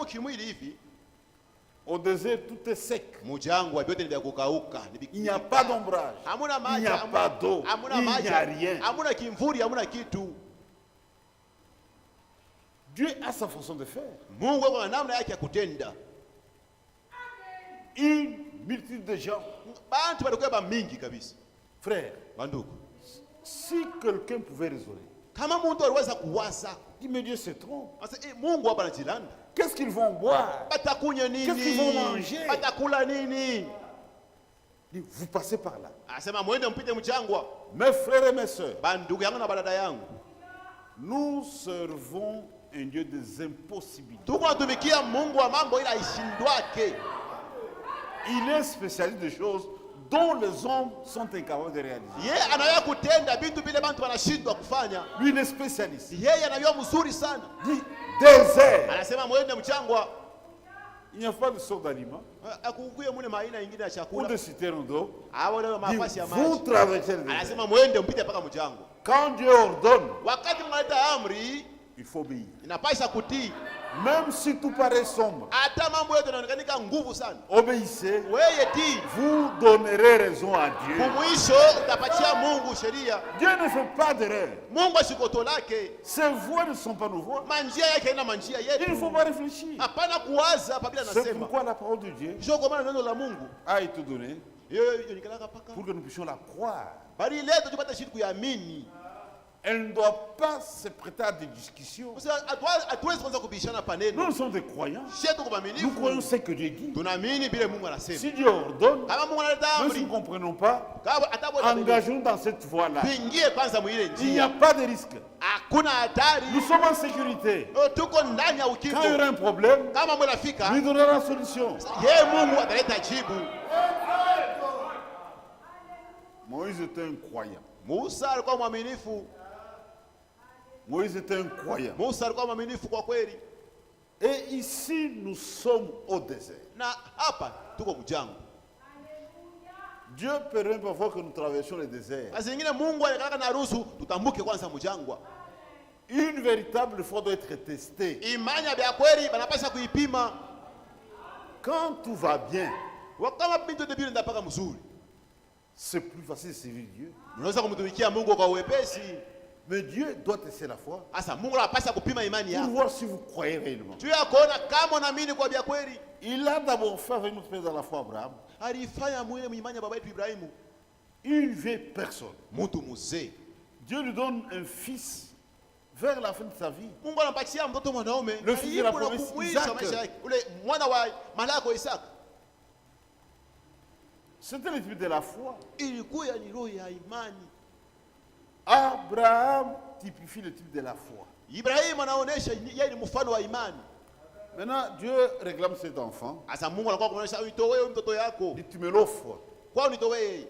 kimwili hivi. Au désert, tout est sec. Mujangwa vyote ni vya kukauka. Il n'y a pas d'ombrage. Hamuna Il maji, n'y a pas d'eau. hamuna Il maji, n'y a rien. hamuna kimvuri, hamuna kitu. Dieu a sa façon de faire. Mungu yuko na namna yake ya kutenda. Une multitude de gens. Bantu balikuwa ba mingi kabisa. Frère, Banduku, si quelqu'un pouvait raisonner, kama mtu aliweza kuwaza, dis mais Dieu se trompe. sasa Mungu hapa anajilanda. Qu'est-ce qu'ils vont boire? Batakunywa nini? Qu'est-ce qu'ils vont manger? Batakula nini? Dis, vous passez par là. Asema mwende mpite mchangwa. Mes frères et mes sœurs, Bandugu yangu na badada yangu, nous servons un Dieu des impossibilités. tuko natumikia Mungu wa mambo ila ishindwake. Il est spécialiste de choses dont les hommes sont incapables de réaliser. Yeye anaweza kutenda vitu vile bantu wanashindwa kufanya. Lui, il est spécialiste. Yeye anajua mzuri sana. Dit désert. Anasema mwende mchangwa. Il n'y a pas de sorte d'aliment Akukuye mune maina ingine ya ou chakula. de citerne d'eau. Hapo ndio Dit, mafasi ya vous maji. traversez le désert. Anasema mwende mpite mpaka mchangwa. Quand Dieu ordonne, Wakati mnaleta amri, il faut obéir. inapaswa kutii. Même si tout paraît sombre, Hata mambo yote yanaonekana nguvu sana. obéissez. Wewe tii. Vous donnerez raison à Dieu. Kumwisho utapatia Mungu sheria. Dieu ne fait pas d'erreur. Mungu asikoto lake. Ses voies ne sont pas nos voies. Manjia yake ina manjia Il ne yetu. faut pas réfléchir. Hapana kuwaza Biblia C'est inasema. pourquoi la parole de Dieu Sio kwa maana neno la Mungu. a été donnée Yeye nikalaka paka. pour que nous puissions la croire. Bali leto tupate shida kuamini. Elle ne doit pas se prêter à des discussions. Hatuwezi kwanza kubishana Nous, paneno. nous sommes des croyants. Shetu Nous kubaminifu. croyons ce que Dieu dit. Tunaamini vile Mungu anasema. Si Dieu ordonne, Kama Mungu analeta même si amri, nous ne comprenons pas, hata bwana engageons dans cette voie-là. tuingie kwanza mwile Il n'y a njia. pas de risque. Hakuna hatari. Nous sommes en sécurité. Tuko ndani ya Quand il y ukingo. aura un problème, Kama Mungu anafika, lui donnera la solution. yeye Mungu ataleta jibu. Moïse était un croyant. Musa alikuwa mwaminifu. Moïse était un croyant. Musa alikuwa mwaminifu kwa kweli. Et ici, nous sommes au désert. Na hapa tuko mjangwa. Dieu permet parfois que nous traversions le désert. Basi nyingine Mungu alikaka na ruhusu tutambuke kwanza mjangwa. Une véritable foi doit être testée. Imani ya kweli banapaswa kuipima. Quand tout va bien, Kama bintu de Biblia ndapaka mzuri. c'est plus facile de servir Dieu. Unaweza kumtumikia Mungu kwa uwepesi. Mais Dieu doit tester la foi Asa Mungu anapaswa kupima imani pour yako. voir si vous croyez réellement. Tu ya kuona kama unaamini kwa bia kweli. Il a d'abord fait avec notre père dans la foi Abraham Alifanya mwile imani ya baba yetu Ibrahimu. une vieille personne. Mtu mzee. Dieu lui donne un fils vers la fin de sa vie. Mungu anampatia mtoto mwanaume. Le fils de la Karibu na promesse, kumwisha Isaac. maisha yake. Ule mwana wa malako Isaka. C'était le type de la foi. Ilikuwa ni roho ya imani. Abraham typifie le type de la foi. Ibrahimu anaonesha yeye ni mfano wa imani. Maintenant, Dieu réclame cet enfant. Asa Mungu anakuwa kuonesha uitoe mtoto yako. Il dit, tu me l'offres. Kwa unitoe yeye.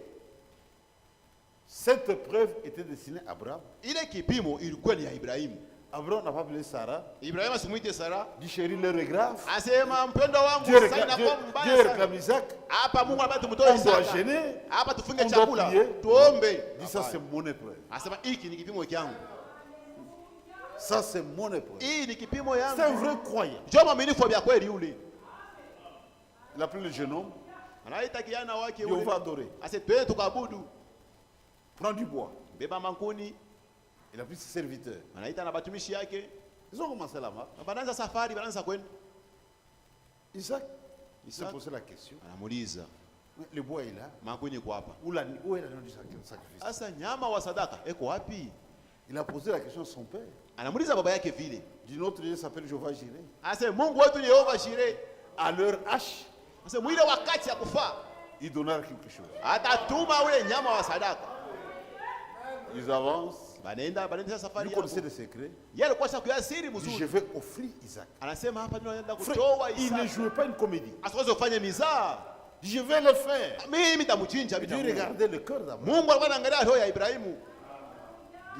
Cette preuve était destinée à Abraham. Ile kipimo ilikuwa ni ya Ibrahimu. Abraham n'a pas appelé Sarah. Ibrahimu asimuite Sara. Dit chérie, l'heure est grave. Asema mpendo wangu Dieu sasa réclame, inakuwa Dieu mbaya sana. réclame Isaac. Hapa Mungu anataka tumtoe On doit Isaka. gêner. Hapa tufunge On doit chakula. prier. Tuombe. Dit ça, c'est mon épreuve. Asema hiki ni kipimo changu. Ça, c'est mon épreuve. Hii ni kipimo C'est un yangu. vrai croyant. Njoo mwaminifu wa kweli yule. Il appelle le jeune homme. Anaita kijana wake Et on yule. va adorer. Ase twende tukaabudu. Prends du bois. Beba mankuni. Il a pris ses serviteurs. Anaita na batumishi yake. Ils ont commencé la marche. Banaanza safari, banaanza kwenda. Isaac s'est Isaac posé la question. anamuuliza, Mais le bois est là. mankuni iko hapa. Où est l'agneau du sacrifice? Sasa nyama wa sadaka eko wapi? Il a posé la question à son père. Anamuuliza baba yake vile. Dit notre Dieu s'appelle Jéhovah Jireh. Ase Mungu wetu ni Yehova Shire. À leur hache, Ase mwile wakati ya kufa il donnera quelque chose. atatuma ule nyama wa sadaka. Ils avancent. Banaenda safari Lui yao. connaissait les secrets. Yeye alikuwa sasa kuyasiri Il dit, je mzuri. vais offrir Isaac. Anasema hapa ndio naenda Frère, kutoa il ne Isaka. jouait pas une comédie. Asiweze kufanya mizaa. Il dit, je vais le faire. Mimi nitamchinja Dieu bibi. regardait le cœur d'Abraham. Mungu alikuwa anaangalia roho ya Ibrahimu.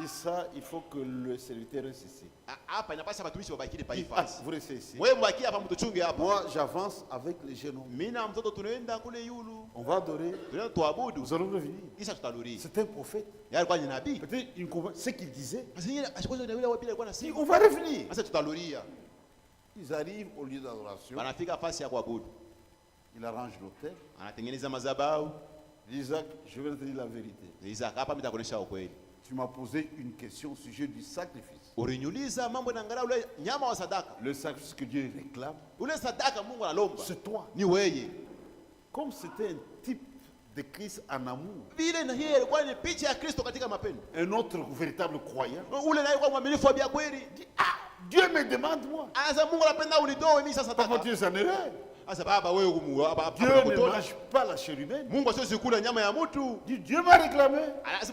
Il dit ça, il faut que le serviteur reste ici. Hapa inapaswa watumishi wabaki pa Il hii dit, ah, fasi. vous restez ici. Wewe mbaki hapa mtuchunge hapa. Moi, j'avance avec les jeunes hommes. Mimi na mtoto tunaenda kule yulu. On va adorer. Tunaenda tuabudu. Nous allons revenir. Kisha tutarudi. C'est un prophète. Yeye alikuwa ni nabii. Peut-être il comprend ce qu'il disait. Basi yeye ashikozo na yule wapi alikuwa Il dit, anasema. on va revenir. Sasa tutarudia. Ils arrivent au lieu d'adoration, Wanafika fasi ya kuabudu. il arrange l'autel. Anatengeneza madhabahu. Isaac, je vais te dire la vérité. Isaac, hapa mitakuonesha ukweli. Tu m'as posé une question au sujet du sacrifice. Uliniuliza mambo yanaangalia ule nyama wa sadaka. Le sacrifice que Dieu réclame, Ule sadaka Mungu analomba. c'est toi. Ni wewe. Comme c'était un type de Christ en amour, Vile na hiyo ilikuwa ni picha ya Kristo katika mapendo. un autre véritable croyant, Ule naye kwa mwaminifu wa bia kweli. Dieu me demande moi. Anasema Mungu anapenda unitoe mimi sasa Papa, sadaka. Dieu s'en est. Sasa baba wewe Dieu ne mange pas la chair humaine. Mungu asiwezi kula nyama ya mtu. Dieu m'a réclamé.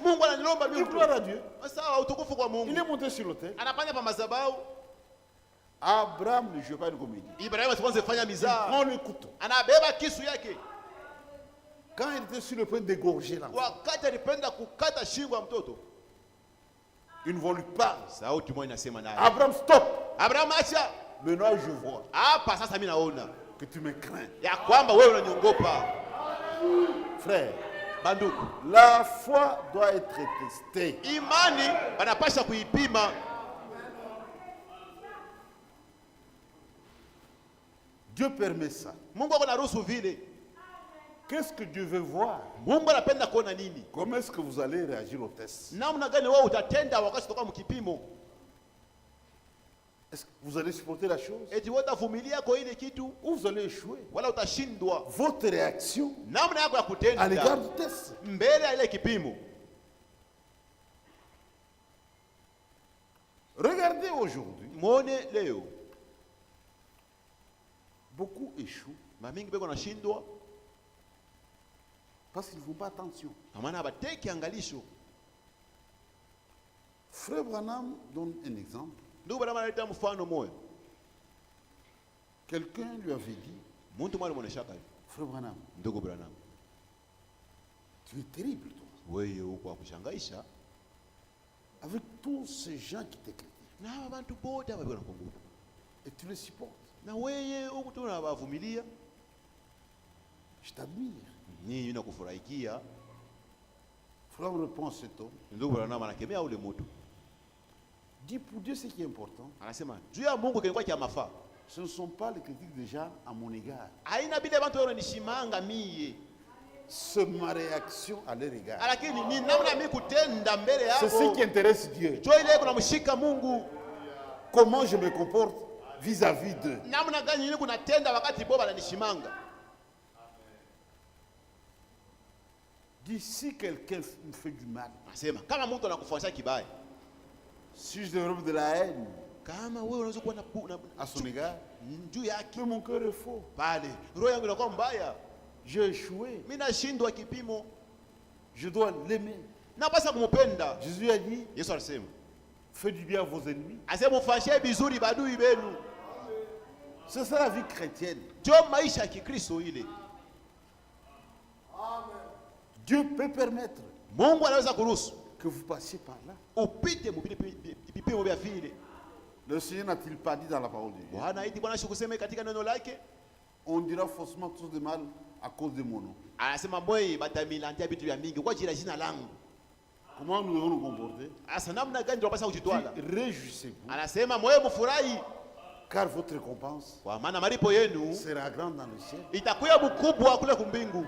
Mungu ananilomba Il mimi. gloire à Dieu. Sawa, utukufu kwa Il Mungu. est monté sur l'autel. Anafanya pa madhabahu. Abraham ne joue pas de comédie. Ibrahim asianze fanya Il mizaa. prend le couteau. Anabeba kisu yake. Quand il était sur le point d'égorger l'enfant, Wakati alipenda kukata shingo ya mtoto. une voix lui parle. Sauti moja inasema naye. Abraham, stop. Abraham acha. Maintenant je vois Hapa sasa mimi naona que tu me crains. ya kwamba wewe unaniongopa. Frère, Banduku. la foi doit être testée. Imani wanapasha kuipima. Dieu permet ça. Mungu ako naruhusu vile. Qu'est-ce que Dieu veut voir? Mungu anapenda kuona nini? Comment est-ce que vous allez réagir au test? Namna gani wewe utatenda wakati toka mkipimo? Est-ce que vous allez supporter la chose? Eti wewe utavumilia kwa ile kitu Ou vous allez échouer? wala utashindwa? Votre réaction Namna yako ya à l'égard kutenda du test. mbele ya ile kipimo. Regardez aujourd'hui, Muone leo beaucoup échouent mamingi beko nashindwa parce qu'ils ne font pas attention. kwa maana abateki angalisho. Frère Branham donne un exemple. Ndugu bwana analeta mfano moja. Quelqu'un lui avait dit, Mtu mmoja muoneshaka hivi. Frère Branham, Ndugu Branham, tu es terrible toi. wewe uko kushangaisha Avec tous ces gens qui te critiquent. na hawa bantu bote hapa bwana Kongo. Et tu les supportes. Na wewe huko tu unawavumilia. Je t'admire. Nini nakufurahikia? Frère répond à cet homme. Ndugu Branham anakemea ule mtu. Dis pour Dieu ce qui est important. Anasema, juu ya Mungu kilikuwa kia mafaa. Ce ne sont pas les critiques des gens à mon égard. Haina bile bantu wananishimanga mie. C'est ma réaction à leur égard. Lakini ni namna mimi kutenda mbele C'est ce qui yako. intéresse Dieu. Juu ile kuna mshika Mungu. Comment je me comporte vis-à-vis d'eux. Namna gani nini kunatenda wakati boba ananishimanga. Dis si quelqu'un me fait du mal. Anasema, kama mtu anakufanyia kibaya, Si je développe de la haine kama wewe unaweza kuwa à son égard, juu yake que mon cœur est faux. pale, roho yangu inakuwa mbaya. J'ai échoué. Mimi nashindwa kipimo. Je dois l'aimer. Napasa kumpenda. Jésus a dit, Yesu alisema, faites du bien à vos ennemis. asema mfanyie vizuri badui benu. C'est ça la vie chrétienne. Ndio maisha ya Kikristo ile. Dieu peut permettre Mungu anaweza kuruhusu que vous passiez par là. upite vipimo vya vile. Le Seigneur n'a-t-il pas dit dans la parole de Dieu? Bwana haiti Bwana sikuseme katika neno lake. On dira faussement tout de mal à cause de mon nom. Anasema moi batamilandia vitu vya mingi kwa ajili ya jina langu. Comment nous devons nous comporter? Asa namna gani tunapaswa kujitwala? Réjouissez-vous, Anasema moyo mfurahi car votre récompense kwa maana malipo yenu sera grande dans le ciel. itakuwa mkubwa kule kumbingu.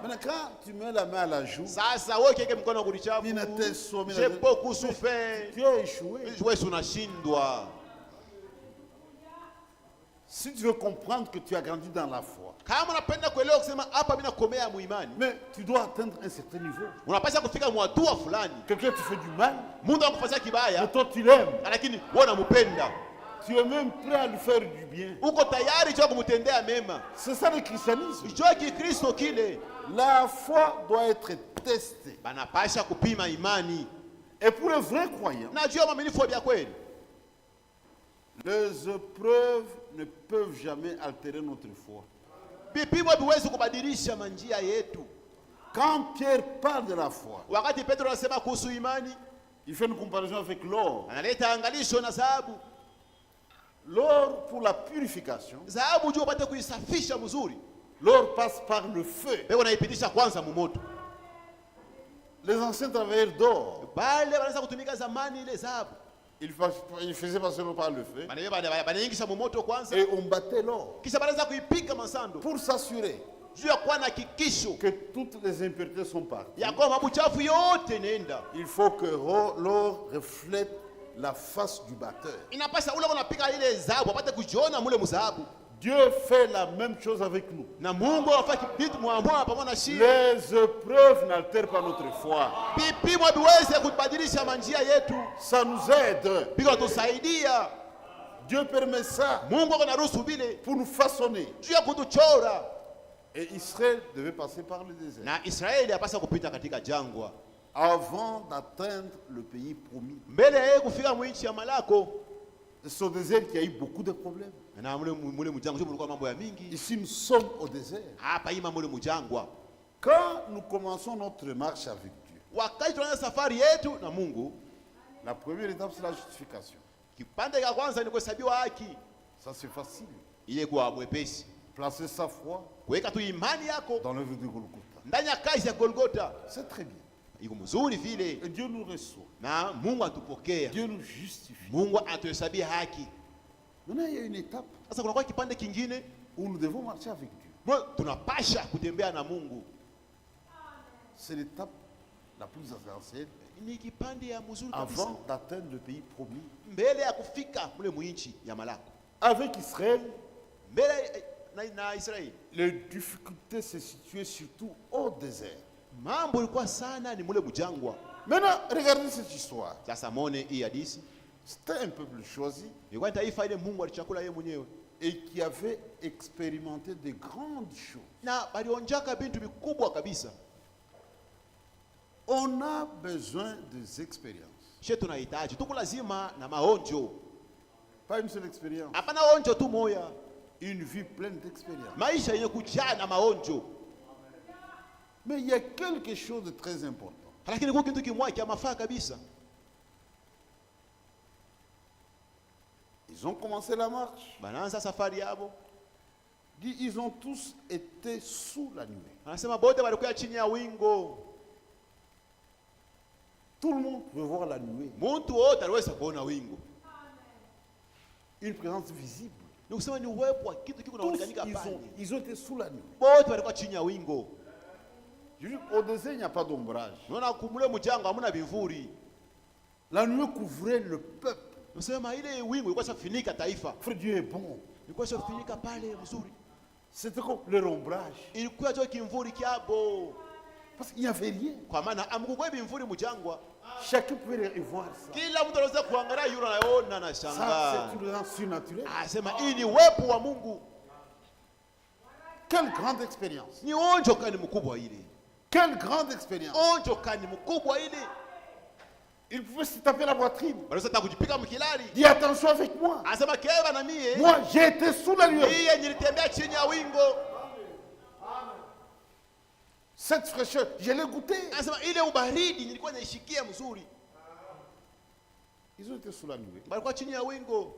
Maintenant, quand tu mets la main à la joue, Sasa wewe kike mkono kulichafu. Mina teso, mina J'ai teso. beaucoup souffert. tu as échoué. Wewe unashindwa. Si tu veux comprendre que tu as grandi dans la foi, Kama unapenda kuelewa kusema hapa mimi nakomea muimani, mais tu dois atteindre un certain niveau. unapaswa kufika mwatua fulani. Quelqu'un te fait du mal, Mungu anakufanyia mais kibaya, toi tu l'aimes. lakini wewe unampenda. Tu es même prêt à lui faire du bien. Uko tayari cha kumtendea mema. C'est ça le christianisme. Hicho Kikristo kile La foi doit être testée. banapasha kupima imani. Et pour les vrais croyants, Najua mwaminifu wa kweli. les épreuves ne peuvent jamais altérer notre foi. Vipimo viwezi kubadilisha manjia yetu. Quand Pierre parle de la foi, Wakati Petro anasema kuhusu imani, il fait une comparaison avec l'or. analeta angalisho na dhahabu. L'or pour la purification, Dhahabu juu upate kuisafisha mzuri. l'or passe par le feu. Beko naipitisha kwanza mumoto. Les anciens travailleurs d'or, Bale wanaweza kutumika zamani ile dhahabu. il faisait passer l'eau par le feu banaingisha momoto kwanza, et on battait l'or kisha banaanza kuipika masando pour s'assurer juu ya kuwa na hakikisho que toutes les impuretés sont parties. ya kwamba mabuchafu yote nenda. Il faut que l'or reflète la face du batteur. Inapasa ule unapika ile zahabu apate kujiona mule mzahabu. Dieu fait la même chose avec nous. Na Mungu afaki kitu mwamwa pamoja na shida. Les épreuves n'altèrent pas notre foi. Vipimo viweze kubadilisha manjia yetu. Ça nous aide. Biko tusaidia. Dieu permet ça Mungu anaruhusu vile pour nous façonner. juu ya kutuchora. Et Israël devait passer par le désert Na Israeli apasa kupita katika jangwa avant d'atteindre le pays promis. mbele yeye kufika mwinchi ya malako. C'est au désert qu'il y a eu beaucoup de problèmes. Na mule mjangwa sio mulikuwa mambo ya mingi. Ici nous sommes au désert. Hapa hii mambo mule mjangwa. Quand nous commençons notre marche avec Dieu, Wakati tunaanza safari yetu na Mungu, la première étape c'est la justification. kipande cha kwanza ni kuhesabiwa haki. Ça c'est facile. Ile kwa mwepesi. Placer sa foi Kuweka tu imani yako dans l'œuvre de Golgotha. ndani ya kazi ya Golgotha. C'est très bien. Iko mzuri vile. Et Dieu nous reçoit. Na Mungu atupokea. Dieu nous justifie. Mungu atuhesabia haki. Maintenant, il y a une étape Sasa kuna kwa kipande kingine où nous devons marcher avec Dieu. tunapasha kutembea na Mungu. C'est l'étape la plus essentielle Ni kipande ya mzuri kabisa avant d'atteindre le pays promis. mbele ya kufika mule mwinchi ya malako. Avec Israël, Mbele na Israeli les difficultés se situaient surtout au désert. mambo ilikuwa sana ni mule mjangwa. Maintenant, regardez cette histoire. Sasa mone hii hadithi C'était un peuple choisi ilikuwa ni taifa ile Mungu alichakula yeye mwenyewe et qui avait expérimenté de grandes choses. na balionjaka bintu vikubwa kabisa. On a besoin des expériences. She tunahitaji tuko lazima na maonjo, Pas une seule expérience, hapana onjo tu moya, une vie pleine d'expériences. maisha yenye kujaa na maonjo. Mais il y a quelque chose de très important. Lakini kwa kitu kimoja cha mafaa kabisa, Ils ont commencé la marche. banaanza safari yabo, Ils ont tous été sous la nuée. anasema bote walikuwa chini ya wingo. Tout le monde peut voir la nuée. Muntu wote aliweza kuona wingo, Une présence visible. ni kusema ni uwepo wa kitu kiko Tous, naonekanika pale. ils ont été sous la nuée. Bote walikuwa chini ya wingo. Je dis, au désert, il n'y a pas d'ombrage. Unaona kumule mjangwa hamuna vivuli. La nuée couvrait le peuple. Nasema ile wingu ilikuwa shafinika taifa, Frère, Dieu est bon. ilikuwa shafinika pale mzuri, C'était comme leur ombrage. ilikuwa jo kimvuli kyabo, Parce qu'il n'y avait rien. kwa maana amkukwe vimvuli mjangwa. Chacun pouvait y voir ça. Kila mtu anaweza kuangalia yule anayeona na Ça, shangaa. c'est une présence surnaturelle. Asema hii ni uwepo wa Mungu. Quelle grande expérience. Ni onjo kani mkubwa ile, Quelle grande expérience. onjo kani mkubwa ile. Il pouvait se taper la poitrine. Bado sasa kujipika mkilali. Dis attention avec moi. Asema keva na mie. Moi, j'ai été sous la nuée. Mie nilitembea chini ya wingo. Cette fraîcheur, je l'ai goûtée. Asema ile ubaridi nilikuwa naishikia mzuri. Ils ont été sous la nuée. Balikuwa chini ya wingo.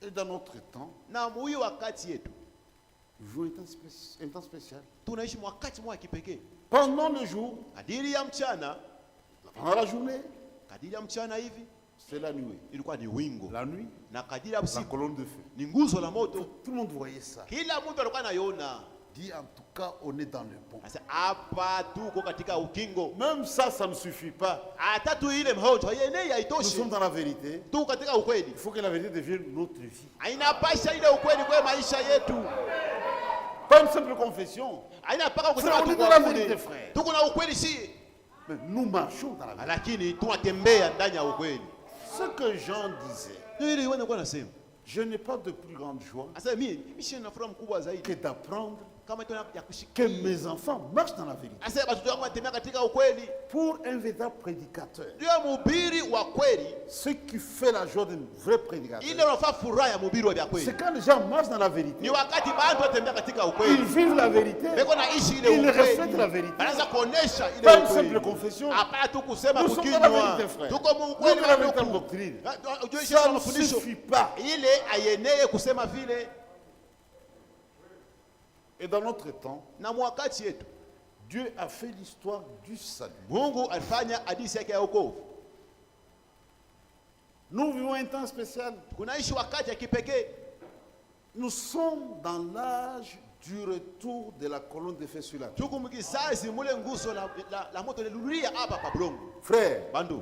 Et dans notre temps, Na huyu wakati yetu nous jouons un temps spécial. tunaishi wakati mwa kipekee. Pendant le jour, Kadiri ya mchana, pendant la journée, kadiri ya mchana hivi c'est la nuée. ilikuwa ni wingo, La nuit, na kadiri ya la usiku colonne de feu. ni nguzo la moto. Tout le monde voyait ça. Kila mtu alikuwa anaiona. Dit en tout cas, on est dans le bon. Sasa hapa tuko katika ukingo. Même ça, ça ne suffit pas. Hata tu ile maonjo yenyewe Nous haitoshi. sommes dans la vérité. Tuko katika ukweli. Il faut que la vérité devienne notre vie. Hainapasha ile ukweli kwa maisha yetu. Pas une simple confession. Haina paka kusema Frère, on est tuko dans la na vérité, ukweli. frère. Tuko na ukweli si, Mais nous marchons dans la vérité. lakini tunatembea ndani ya ukweli. Ce que Jean disait, Ndio ile wewe unakuwa unasema. je n'ai pas de plus grande joie Sasa mimi sina furaha mkubwa zaidi que d'apprendre kama tuna ya que kushikia. mes enfants marchent dans la vérité. Sasa watoto wangu watembea katika ukweli. Pour un véritable prédicateur, Ndio mhubiri wa kweli. ce qui fait la joie d'un vrai Ile prédicateur, unafaa furaha ya mhubiri wa vya c'est kweli. quand les gens marchent dans la Ni vérité, wakati bado watembea katika ils ukweli. vivent la vérité, Beko naishi ile ils ukweli. reflètent la vérité. Anaanza kuonesha ile Pas une ukweli. simple confession. Hapana tu kusema Nous sommes dans la kukinywa. vérité, frère. Tuko mu ukweli Nous dans wa la véritable Mungu. doctrine. Ujue Ça shida ne mafundisho. suffit pas. Ile ayeneye kusema vile Et dans notre temps, na mwakati yetu. Dieu a fait l'histoire du salut. Mungu alifanya hadithi yake ya wokovu. Nous vivons un temps spécial. Tunaishi wakati ya kipekee. Nous sommes dans l'âge du retour de la colonne de feu sur la terre. Tuko mkizazi mule nguzo la moto lilulia hapa pa bulongo. Frère, Bandu,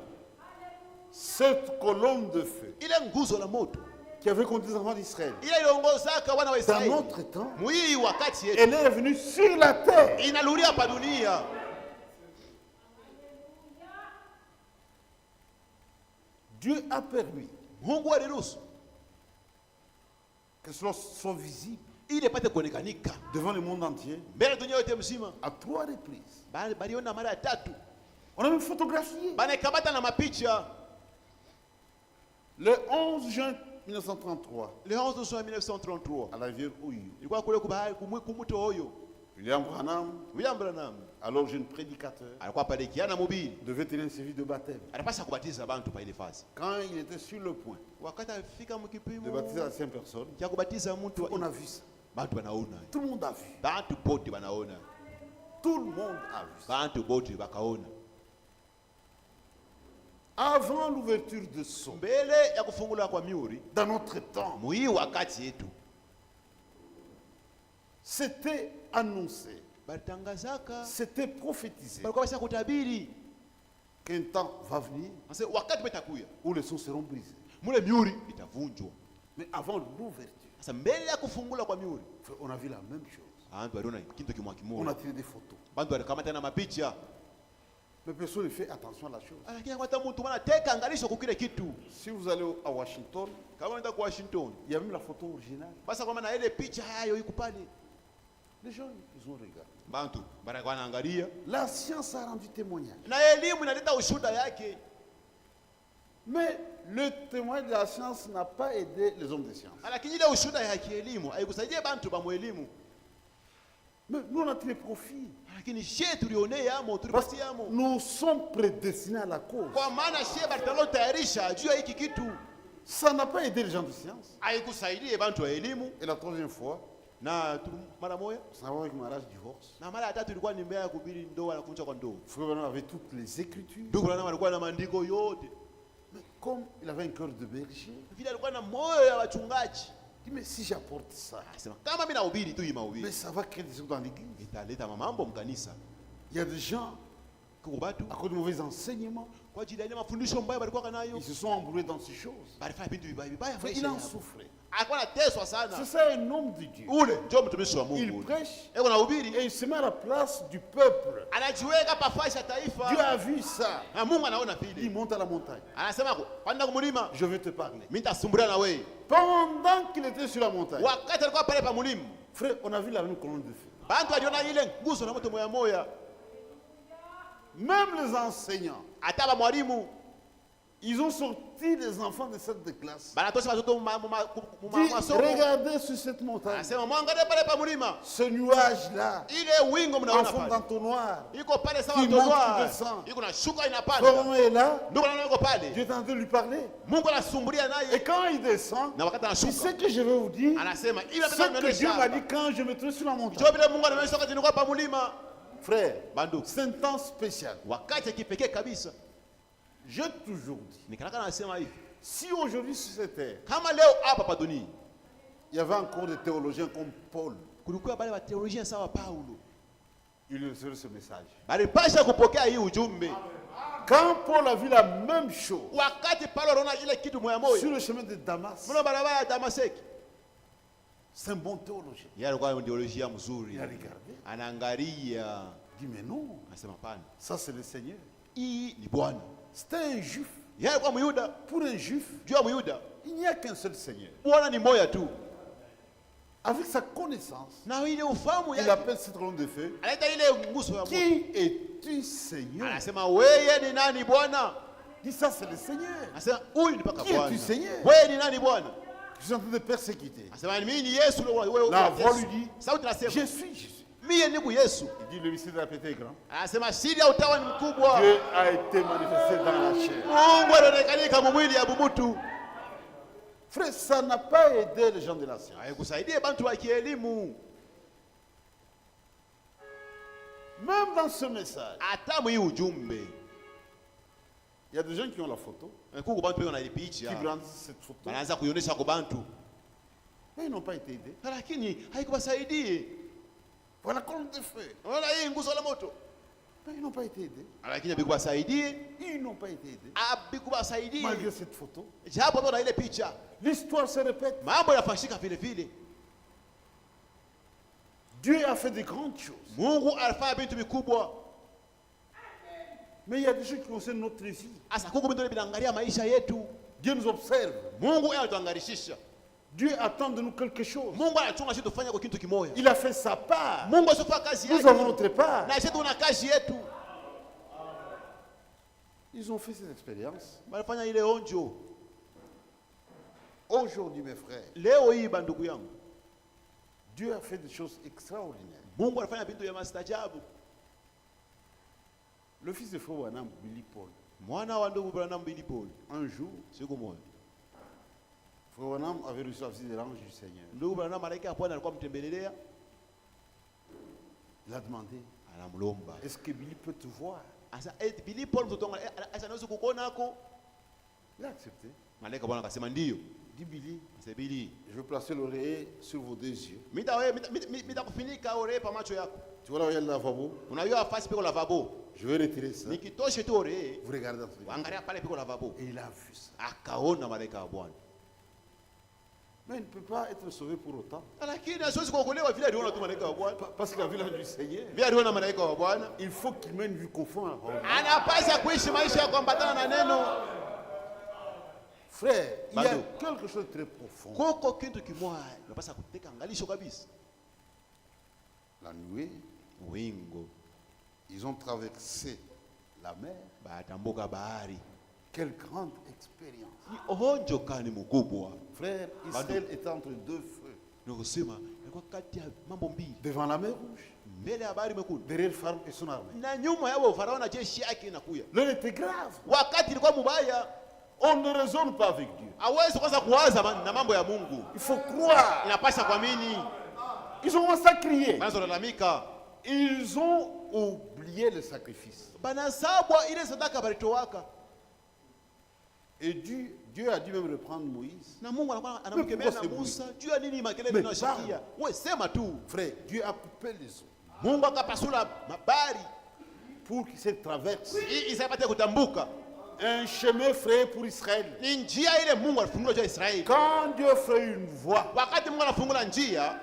cette colonne de feu ile nguzo la moto qui avait conduit les enfants d'Israël, ile iliongozaka wana wa dans Israeli. notre temps, Mwii wakati yetu elle est venue sur la terre. inalulia pa dunia. Dieu a permis Mungu aliruhusu que cela soit visible ili ipate kuonekanika devant le monde entier mbele ya dunia yote mzima. à 3 reprises. Baliona mara ya 3. On a même photographié. Banakamata na mapicha. Le 11 juin 1933, Le 11 juin 1933 à la rivière Ouï, ilikuwa kule kubahari kumuto hoyo William Branham, William Branham alors jeune prédicateur, alikuwa pale kiana mubili, devait tenir un service de baptême. anapasha kubatiza abantu pa ile fasi. Quand il était sur le point Wakati afika de mkipimo baptiser la 5 personnes, cha kubatiza mtu, on a vu ça. bantu banaona, Tout le monde a vu. bantu bote banaona, Tout le monde a vu ça. bantu bote bakaona. Avant l'ouverture de son, Mbele ya kufungula kwa miuri dans notre temps, muhii wakati yetu c'était annoncé, batangazaka, c'était prophétisé balikuwa basa kutabiri qu'un temps va venir ase wakati betakuya où les sons seront brisés. mule miuri itavunjwa. Mais avant l'ouverture, Sasa mbele ya kufungula kwa miuri on a vu la même chose. bantu baliona kintu kimwa On kimoja, a tiré des photos. bantu balikamata na mapicha. Mais personne ne fait attention à la chose. Lakini hata mtu anateka angalisho kukile kitu. Si vous allez à Washington, Kama unaenda kwa Washington, il y a même la photo originale. basi kwa maana ile picha hayo iko pale. Les gens, ils ont regardé. Bantu barakuwa wanaangalia. La science a rendu témoignage. Na elimu inaleta ushuhuda yake. Mais le témoignage de la science n'a pas aidé les hommes de science. Lakini ile ushuhuda ya kielimu haikusaidia bantu ba muelimu. Mais nous, on a tiré profit. Lakini she tulionea amo, Parce tulipatia amo. que nous sommes prédestinés à la cause. Kwa maana she batalo tayarisha juu ya hiki kitu. Ça n'a pas aidé les gens de science. Haikusaidia bantu wa elimu. Et la troisième fois, Na mara moja ça va avec mariage, divorce. na mara ya tatu ilikuwa ni mbaya kuhubiri ndoa na kuvunja kwa ndoa. Frère Branham avait toutes les écritures. Ndugu Branham alikuwa na maandiko yote. Mais comme il avait un cœur de berger, Vile alikuwa na moyo ya wachungaji. il dit, mais si j'apporte ça, Anasema kama mimi nahubiri tu hii mahubiri mais ça va créer des choses dans l'église. italeta mambo mkanisa. Il y a des gens, Kuko batu à cause de mauvais enseignements, kwa ajili ya ile mafundisho mbaya balikuwa nayo, ils se sont embrouillés dans ces choses. balifanya vitu vibaya vibaya. Mais il en souffrait. Alikuwa anateswa sana. C'est ça un homme de Dieu. Ule ndio mtumishi wa Il Mungu. prêche Eko nahubiri, et il se met à la place du peuple. anajiweka pafasi ya Dieu taifa. a vu ça. Na Mungu anaona Il vile. monte à la montagne. Anasema panda kumulima, Je vais te parler. mimi nitasumbulia na wewe. Pendant qu'il était sur la montagne, Wakati alikuwa pale pa mulima, frère, on a vu la même colonne de feu. bantu aliona ile nguzo na moto moya moya. Même les enseignants, Hata ba mwalimu ils ont sorti les enfants de cette classe. banatosha watoto Dit, masomo. regardez sur cette montagne, Anasema mwangalie pale pa mulima, ce nuage-là, ile wingo en mnaona forme pale d'entonnoir. iko pale sawa Qui monte, tozoa, qui descend. iko na shuka inapanda. Comment est là? Ndugu anaona iko pale, Dieu est en train de lui parler. Mungu anasumbulia Et naye, quand il descend, na wakati c'est anashuka ce que je vais vous dire. anasema ile Ce que Dieu m'a dit quand je me trouvais sur la montagne. ndio vile Mungu anaonyesha wakati nilikuwa pa mulima. Frère, Bandu, c'est un temps spécial. wakati kipekee kabisa. J'ai toujours dit, Nikalaka nasema hivi, si aujourd'hui sur cette terre, kama leo hapa pa dunia il y avait encore des théologiens comme Paul, kulikuwa bale wa teolojia sawa Paulo, il recevait ce message. balipasha kupokea hii ujumbe. Quand Paul a vu la même chose Wakati Paulo anaona ile kitu moya moya sur le chemin de Damas, mna barabara ya Damaseki, c'est un bon théologien. yeye alikuwa ni teolojia mzuri, Il a regardé, anaangalia, il dit mais non, anasema hapana, ça c'est le Seigneur. hii ni Bwana. C'était un juif. Yeye alikuwa Myuda, Pour un juif, juu ya Myuda il n'y a qu'un seul Seigneur. Bwana ni moya tu, Avec sa connaissance, na ile ufahamu il yake appelle cette colonne de feu. anaita ile nguzo ya Mungu, Qui es-tu, Seigneur? anasema wewe ni nani Bwana? Il dit ça c'est le Seigneur. Anasema huyu ni mpaka Qui es-tu, Bwana. Seigneur? Wewe ni nani Bwana? Je suis en train de persécuter. Anasema mimi ni Yesu wewe. La voix lui dit, sauti nasema je suis. mimi ni Yesu. Il dit le mystère de la pété est grand. Anasema siri ya utawa ni mkubwa. Dieu a été manifesté dans la chair. Mungu alionekanika mu mwili ya bubutu. Frère, ça n'a pas aidé les gens de la science. Haikusaidie bantu wa kielimu. Même dans ce message, Hata mu hii ujumbe il Il y a des gens qui ont la photo, Kuko bantu peko na ile qui picha. brandissent cette photo, Wanaanza kuionyesha kwa bantu. mais ils n'ont pas été aidés. Lakini haikuwasaidie. Voilà colonne de feu, Unaona hii nguzo la moto. mais ils n'ont pas été aidés. Lakini habikuwasaidie. Ils n'ont pas été aidés. Habikuwasaidie. Malgré cette photo, Japo hapo na ile picha. l'histoire se répète. Mambo yanafanyika vile vile. Dieu a fait de grandes choses. Mungu alifanya vitu vikubwa. Mais il y a des choses qui concernent notre vie. Asa kuko vitu vinaangalia maisha yetu. Dieu nous observe. Mungu anatuangarishisha. Dieu attend de nous quelque chose. Mungu anachunga sisi tufanye kwa kitu kimoja. Il a fait sa part. Mungu asifanya kazi Nous yake. avons notre part. Na sisi tuna kazi yetu. Ils ont fait cette expérience. Walifanya ile onjo. Aujourd'hui, mes frères, Leo hii bandugu yangu. Dieu a fait des choses extraordinaires. Mungu alifanya vitu vya maajabu. Le fils de Frère Branham, Billy Paul, Mwana wa ndugu Branham Billy Paul. un jour, Siku moja. Frère Branham avait reçu la visite de l'ange du Seigneur. Ndugu Branham malaika hapo alikuwa mtembelelea. Il a demandé, Anamlomba. est-ce que Billy peut te voir? Asa Billy Paul mtoto wangu asa naweza kukuona hako. Il a accepté. Malaika Bwana akasema ndio. Dit Billy, Asa Billy. je vais placer l'oreiller sur vos deux yeux. Mitakufunika oreille pa macho yako. Tu vois là où il y a le lavabo? Unajua fasi piko lavabo. Je vais retirer ça. Nikitoshe tu oreille. Vous regardez dans ce livre. Angalia pale piko lavabo. Et il a vu ça. Akaona malaika wa Bwana. Mais il ne peut pas être sauvé pour autant. Lakini asiwezi kuokolewa vile aliona tu malaika wa Bwana. Parce qu'il a vu l'ange du Seigneur. Vile aliona malaika wa Bwana. Il faut qu'il mène une vie conforme à la parole. Anapaswa kuishi maisha ya kuambatana na neno. Frère, il y a Bado. quelque chose de très profond. Koko kitu kimoja unapaswa kuteka angalisho kabisa. La nuée, Wingo ils ont traversé la mer. batambuka bahari. Quelle grande expérience. Ni onjo kani mkubwa. Frère, Israël était entre deux feux. Nikusema ilikuwa kati ya mambo mbili. Devant la mer rouge, Mbele ya bahari mekundu derrière Pharaon et son armée. na nyuma ya Farao na jeshi yake inakuya. L'heure était grave. Wakati ilikuwa mubaya, On ne raisonne pas avec Dieu. hawezi kwanza kuwaza na mambo ya Mungu. Il faut croire. Inapaswa kuamini. Ils ont commencé à crier. Banaanza kulalamika. Ils ont oublié le sacrifice. Banasabwa ile sadaka balitowaka. Et Dieu a dû même reprendre Moïse. Na Mungu anakuwa anamkemea na Musa, juu ya nini makelele tunasikia? Wewe sema tu. Frère, Dieu a coupé les eaux Mungu akapasula mabari pour qu'ils se traversent. ili isipate kutambuka. Un chemin frère pour Israël. Ni njia ile Mungu alifungua kwa Israeli. Quand Dieu fait une voie, Wakati Mungu anafungua njia,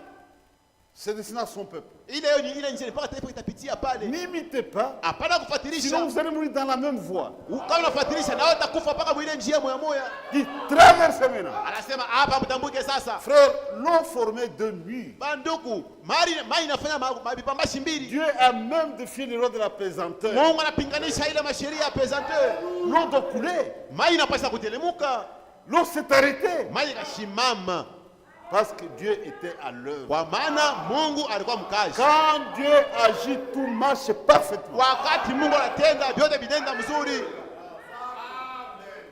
c'est destiné à son peuple. ile njia mpaka taifa itapitia pale. N'imitez pas, Hapana sinon kufuatilisha. vous allez mourir dans la même voie. Kama unafuatilisha na wewe utakufa mpaka mwile njia moja moja. Dit, traversez maintenant. Anasema hapa mtambuke sasa. Frère, l'eau formée de nuit. Banduku, mai inafanya mabipambashi mbili. Dieu a même défié les lois de la pesanteur. Mungu anapinganisha ile masheria ya pesanteur. L'eau doit couler. Mai inapaswa kutelemuka. L'eau s'est arrêtée. Mai ikashimama. Parce que Dieu était à l'œuvre. Kwa maana Mungu alikuwa mkazi. Quand Dieu agit, tout marche parfaitement. Wakati Mungu anatenda vyote vinenda mzuri.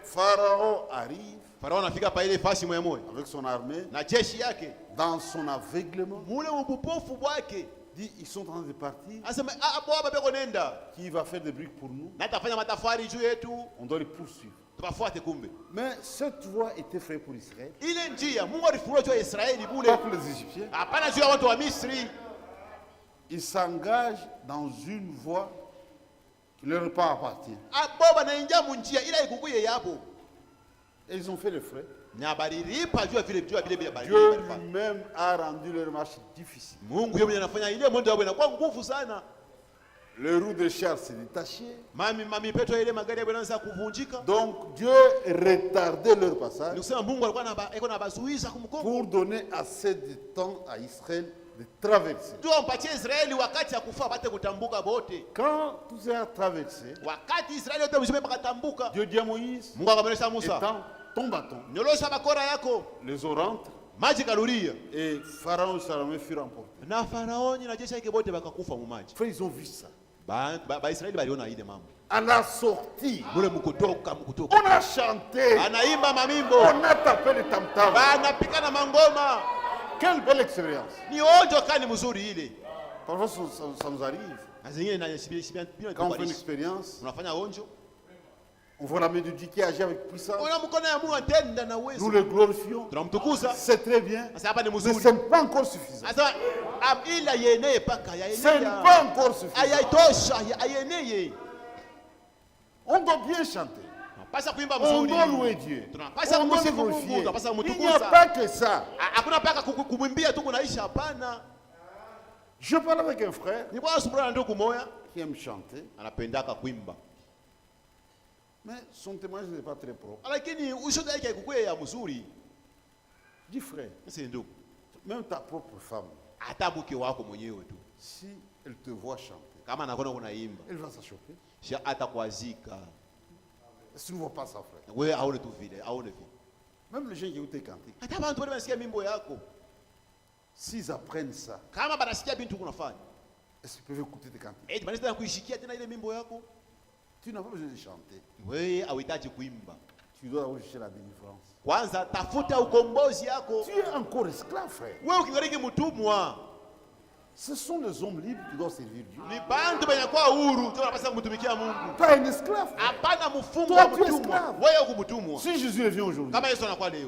Pharaon arrive Farao anafika pa ile fasi moja moja avec son armée, na jeshi yake. dans son aveuglement. Mule ubupofu bwake. Dit, ils sont en train de partir. Anasema baba beko nenda. Qui va faire des briques pour nous? Na tafanya matafari juu yetu. On doit les poursuivre. Tukafuate kumbe. Mais cette voie était faite pour Israël, Ile njia Mungu alifungua juu ya Israeli bule. pas pour les Égyptiens. Hapana juu ya watu wa Misri. Ils s'engagent dans une voie qui ne leur pas appartient. Abo banaingia munjia ila ikukuye yapo. Et ils ont fait les frais. Na balilipa juu ya vile bila bali. Dieu lui-même a rendu leur marche difficile. Mungu yeye anafanya ile mwendo wao inakuwa nguvu sana. Les roues de char s'est détaché. Mami peto ile magari yao yanaanza kuvunjika. Donc Dieu retardait leur passage Nikusema Mungu alikuwa anabazuiza kumkongo. pour donner assez de temps à Israël de traverser. Ndio ampatie Israeli wakati ya kufa apate kutambuka bote. Quand tout ça a traversé, Wakati Israeli yote mzima pakatambuka. Dieu dit à Moïse, Mungu akamweleza Musa, étends ton bâton. nyolosha bakora yako, Les eaux rentrent maji kaluria. et Pharaon et sa armée furent emportés. Na Faraoni na jeshi yake bote bakakufa mu maji. Frère, ils ont vu ça. Israeli baliona ile mambo. À la sortie, Mule mkutoka. on a chanté, Anaimba mamimbo. on a tapé les tam-tams. Banapikana mangoma. Quelle belle expérience. Ni onjo kani mzuri ile. Parfois, ça nous arrive. Na zingine na shibia Quand on fait une expérience, unafanya onjo, On voit la main de Dieu qui agit avec puissance. Nous Nous le glorifions. C'est très bien. Mais ce n'est pas encore suffisant. Ce n'est pas encore suffisant. On doit bien chanter. On doit louer Dieu. On doit le glorifier. Il n'y a pas que ça. Je parle avec un frère qui aime chanter. Mais son témoignage n'est pas très propre. Dis frère, même ta propre femme, si elle te voit chanter, elle va s'achoper. Est-ce que tu ne vois pas ça, frère? Même les gens qui écoutent tes cantiques, s'ils apprennent ça, est-ce qu'ils peuvent écouter tes cantiques? Tu n'as pas besoin de chanter. Tu dois rechercher la délivrance. Tu es encore esclave, frère. Ce sont les hommes libres qui doivent servir Dieu. Pas un esclave. Toi, tu es esclave. Si Jésus vient aujourd'hui,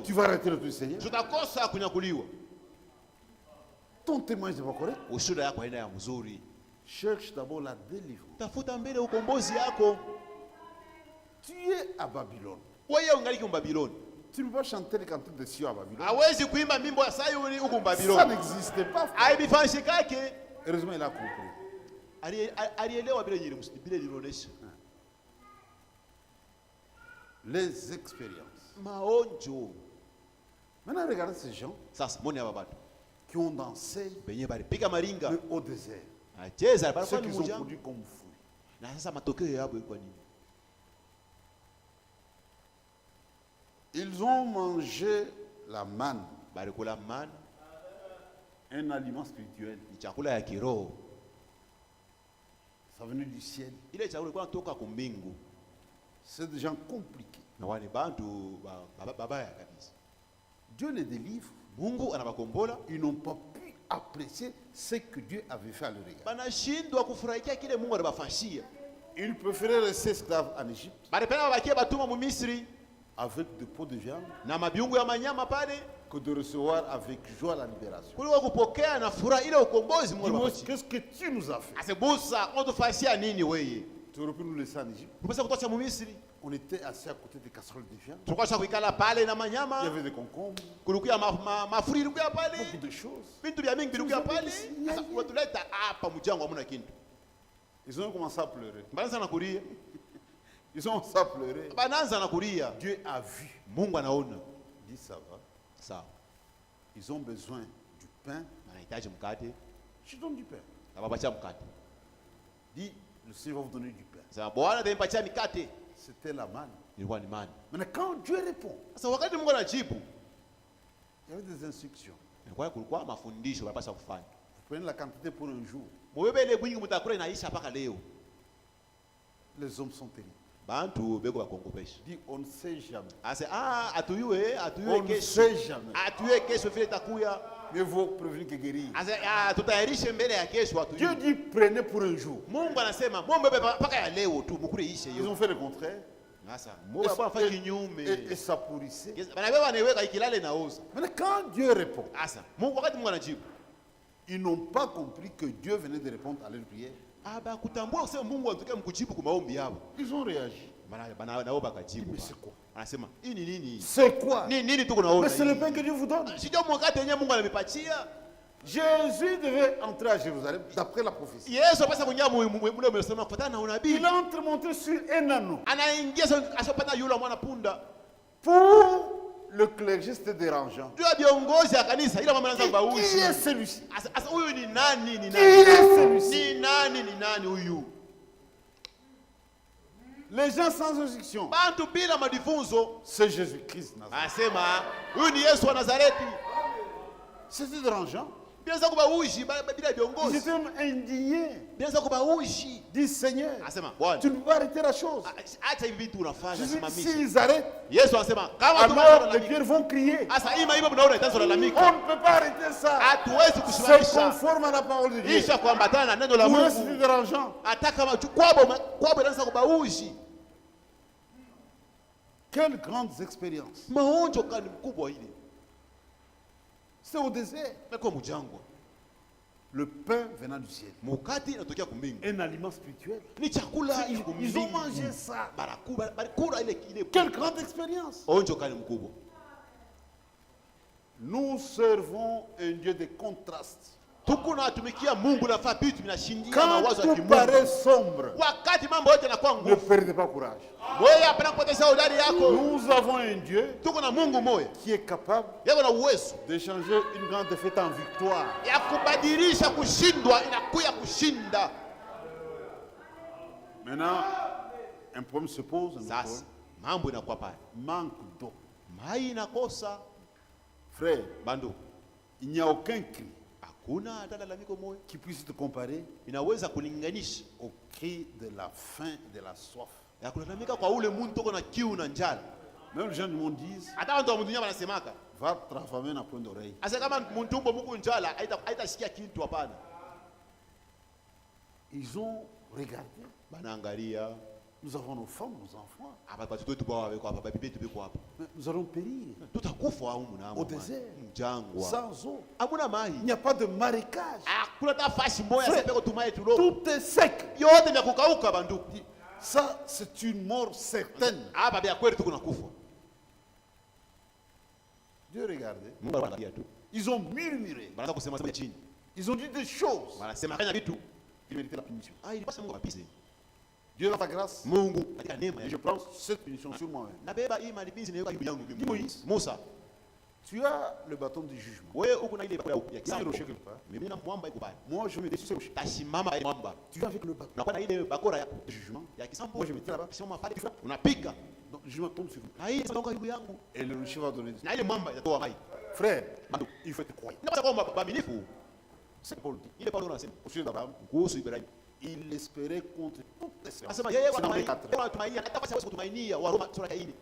tu vas arrêter le tout Seigneur. Ton témoignage n'est pas correct. Cherche d'abord la délivrance. Tu es à Babylone. Tu ne peux pas chanter les cantiques de Sion à Babylone. Ça n'existait pas. Heureusement, il a compris. Les expériences. Maintenant, regardez ces gens qui ont dansé au désert. Ce qu'ils ont produit comme fruit. Ils ont mangé la manne, un aliment spirituel. Ça venait du ciel. C'est des gens compliqués. Dieu les délivre. Ils n'ont pas pu apprécier ce que Dieu avait fait à leur égard. Ils préféraient rester esclaves en Égypte avec des pots de viande que de recevoir avec joie la libération. Dis-moi, qu'est-ce que tu nous as fait? Tu aurais pu nous laisser en Égypte. On était assis à côté des casseroles de viande. Il y avait des concombres, beaucoup de choses. Ils ont commencé à pleurer. Ils ont commencé à pleurer. Dieu a vu. Dit ça va. Ils ont besoin du pain. Je donne du pain. Dit, le Seigneur va vous donner du pain. C'était la manne. Maintenant, quand Dieu répond, il y avait des instructions. Vous prenez la quantité pour un jour. Les hommes sont terribles. Dit, on ne sait jamais. On ne sait jamais. Mais vous prévenez que guérir. Dieu dit, prenez pour un jour. Ils ont fait le contraire. Et ça pourrissait. Mais quand Dieu répond, ils n'ont pas compris que Dieu venait de répondre à leur prière. Ils ont réagi. Mais c'est quoi? C'est quoi? Mais c'est le pain que Dieu vous donne. Jésus devait entrer à Jérusalem d'après la prophétie. Il entre monté sur un anneau. Pour le clergé, c'était dérangeant. Qui est celui-ci? Qui est celui-ci? Les gens sans instruction. C'est Jésus-Christ. C'était dérangeant. Ils étaient indignés. Dis Seigneur, tu ne peux pas arrêter la chose. S'ils arrêtent, alors les pierres vont crier. On ne peut pas arrêter ça. C'est conforme à la parole de Dieu. Pour eux, c'est dérangeant. Quelles grandes expériences. Maonjo kani mkubwa ile. C'est au désert. Meko mjangwa. Le pain venant du ciel. Mukati inatokea kumbingu. Un aliment spirituel. Ni chakula Ils ont mangé ça. Barakura ile. Quelle grande expérience. Onjo kani mkubwa. Nous servons un Dieu de contraste. Tukuna tumikia Mungu na vitu vinashindia Quand mawazo ya tout kimungu. paraît sombre, Wakati mambo yote yanakuwa ne ngumu. perdez pas courage. Wewe hapana kupoteza udari yako. Nous avons un Dieu Tuko na Mungu moyo. qui est capable Yako na uwezo de changer une grande défaite en victoire. ya kubadilisha kushindwa inakuya kushinda. Maintenant, un problème se pose. Sasa mambo inakuwa pale. Manque d'eau. Mai inakosa. Frère, Bando. il n'y a aucun cri Hakuna hata lalamiko moyo qui puisse te comparer inaweza kulinganisha au cri de la faim, de la soif. ya kulalamika kwa ule muntu uko na kiu na njala. Même les gens du monde disent, Hata watu wa dunia wanasemaka va travailler na point d'oreille. asa kama muntu umbo muku njala haitasikia kitu hapana. Ils ont regardé. Banaangalia Nous avons nos femmes, nos enfants. hapa watoto wetu kwa wako hapa, bibi yetu biko hapa. Mais nous allons périr Tutakufa au mnamo. au désert, Mjangwa. sans eau. Hakuna mai. Il n'y a pas de marécage. Hakuna tafasi moya Frère, sepeko tumaye tulo. Tout est sec. Yote vya kukauka banduku. Ça, c'est une mort certaine. Hapa vya kweli tuko nakufa. Dieu regardez. Mungu anaangalia tu. Ils ont murmuré. Banaanza kusema sema chini. Ils ont dit des choses Wanasema kanya vitu. qui méritaient la punition. Ilipasa Mungu apise. Dieu dans ta grâce. Mungu katika neema Et yake. je prends cette punition sur moi-même. Nabeba hii malipizi na yuko yangu Dis Moïse. Musa, Tu as le bâton du jugement. wewe uko na ile bakula ya Il y a kisambo. un rocher quelque part. Mimi na mwamba iko pale. Moi, je me décide sur ce rocher. Tasimama ile mwamba. Tu vas avec le bâton Unakuwa na ile bakora ya du jugement. ya kisambo. Moi, je me tiens là-bas. Simama pale unapika. Donc, le jugement tombe sur vous. Na hii sasa karibu yangu. Et le rocher va donner. Na ile mwamba itatoa mai. Frère, il faut être croyant. Ndio kwa babinifu. C'est Paul dit. Ile Paulo anasema Au sujet d'Abraham, kuhusu Ibrahim. il espérait contre toute espérance. Anasema yeye C'est dans les kwa quatre. tumainia hata basi hawezi kutumainia Waroma sura ya 4.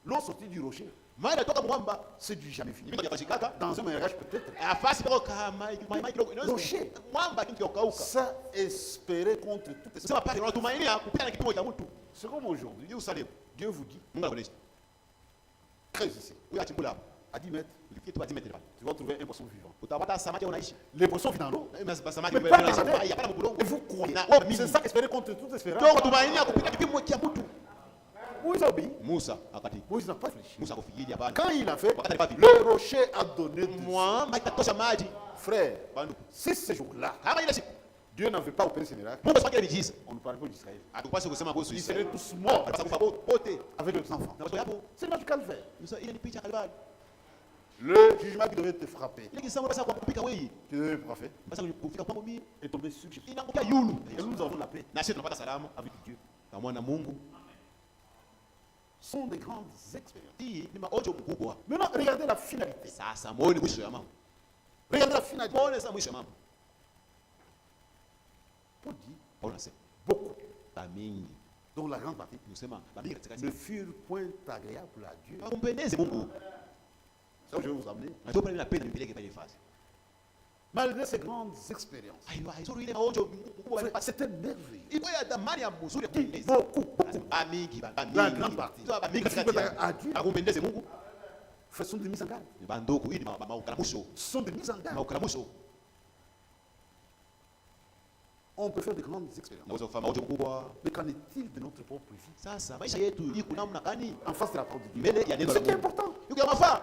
L'eau sortie du rocher, Mai inatoka mwamba. c'est du jamais fini. Mimi nikashikaka. Dans un mariage peut-être. Afasi pako kama mai kidogo. Rocher. Mwamba kitu kauka. Ça espérait contre toute Sema espérance. pale unatumainia kupita na kipimo cha mtu. C'est comme aujourd'hui. Ndio usalimu. Dieu vous dit, Mungu anakuonesha. creuse ici. Huyo achimbula hapo. À 10 mètres, Kitu bati metre pale. tu vas trouver un poisson vivant. Utapata samaki unaishi. Les poissons vivent dans l'eau. Samaki Mais pas dans la hapana terre. mbulongo. Et vous croyez. Na C'est ça espérer contre toute espérance. ndio kutumainia kupita kipimo cha mtu. Moïse a obéi. Musa akati. Moïse n'a pas réfléchi. Musa kufikiri hapana. Quand il a fait, Wakati alifanya le rocher a donné du mwamba itatosha maji. frère. Bandu. Si ce jour-là, Kama ile siku Dieu n'avait pas opéré ce miracle, Mungu asifanye miujiza. on ne parlait pas d'Israël. Atukupashe kusema kuhusu Ils Israeli. seraient tous morts Wanapaswa kufa wote. avec leurs enfants. Na watoto yao. C'est l'image du calvaire. Musa ile ni picha Kalvari. Le jugement qui devait te frapper, Ile kisambo sasa kwa kupika wewe. qui devait te frapper, Basi kufika kwangu mimi est tombé sur Jésus. inaangukia yulu. Et nous avons la paix Na sisi tunapata salama avec Dieu. pamoja na Mungu. Ce sont des grandes expériences. Hii ni maonjo mkubwa. Maintenant, regardez la finalité. Sasa muone mwisho ya mambo. Regardez la finalité. Muone sasa mwisho ya mambo. Paul dit, Paulo anasema beaucoup, mingi dont la grande partie, kusema bamingi katika ne furent point agréables à Dieu. kumpendeze Mungu. Ça, je vais vous amener. Na ndio pale napenda nipeleke pale fasi. Malgré ces grandes expériences, Aiwa, hizo ile maonjo mkubwa frère, pale. c'était merveilleux. Iko ya thamani ya mzuri ya kupendeza. Beaucoup, Anasema bamingi, La bamingi. grande partie. Sio bamingi Parce katika que à Dieu, akumpendeze Mungu. frère, sont des mises en garde. Ni banduku hii ni maukaramusho. Ce sont des mises en garde. Maukaramusho. On peut faire de grandes expériences. Naweza kufanya maonjo mkubwa. Mais qu'en est-il de notre propre vie Sasa maisha yetu iko namna gani? en face de la parole de Dieu? Mbele ya neno Ce la qui est Mungu. important. Yuko ya mafaa.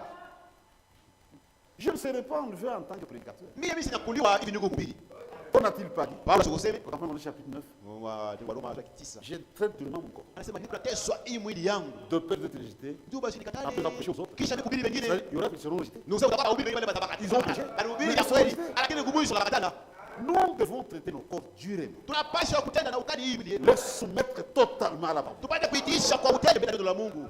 Je ne serai pas enlevé en tant que prédicateur. Mimi sinakuliwa hivi niko kuhubiri. Qu'on n'a-t-il pas dit? Paulo sikuseme Quand on est au chapitre 9, wa Roma 9. j'ai très durement mon corps. Anasema nikateswa hii mwili yangu. De peur d'être rejeté. Ndio basi nikataje. Après, on a prêché aux autres. Kisha nikubiri wengine. Il y aura qui seront rejetés. Nous sommes pas ubiri wale matabaka. Ils ont péché. Ubiri Mais ya ils sont kweli. rejetés. Lakini kubuisha la katana. Nous devons traiter nos corps durement. Tunapaswa kutenda na ukali hii mwili yetu. Les soumettre totalement à la parole. Tupate kuitisha kwa utende mbele ya neno la Mungu.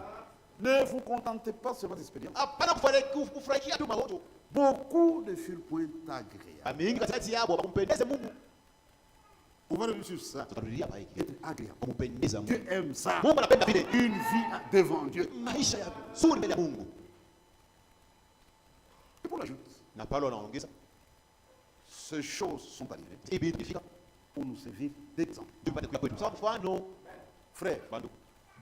Ne vous contentez pas seulement d'expérience. Hapana kufurahikia tu maojo. Beaucoup ne furent point agréables. Amingi katikati yao kumpendeza Mungu. On va revenir sur ça. Tutarudia hapa hiki. Être agréable. Kumpendeza Mungu. Dieu aime ça. Mungu anapenda vile. Une vie devant Dieu. Maisha ya nzuri mbele ya Mungu. Et pour l'ajoute, Na Paulo anaongeza ces choses sont arrivées hivi ilifika pour nous servir d'exemple. tupate kuya kwetu. Sawa mfano Frère, bandu.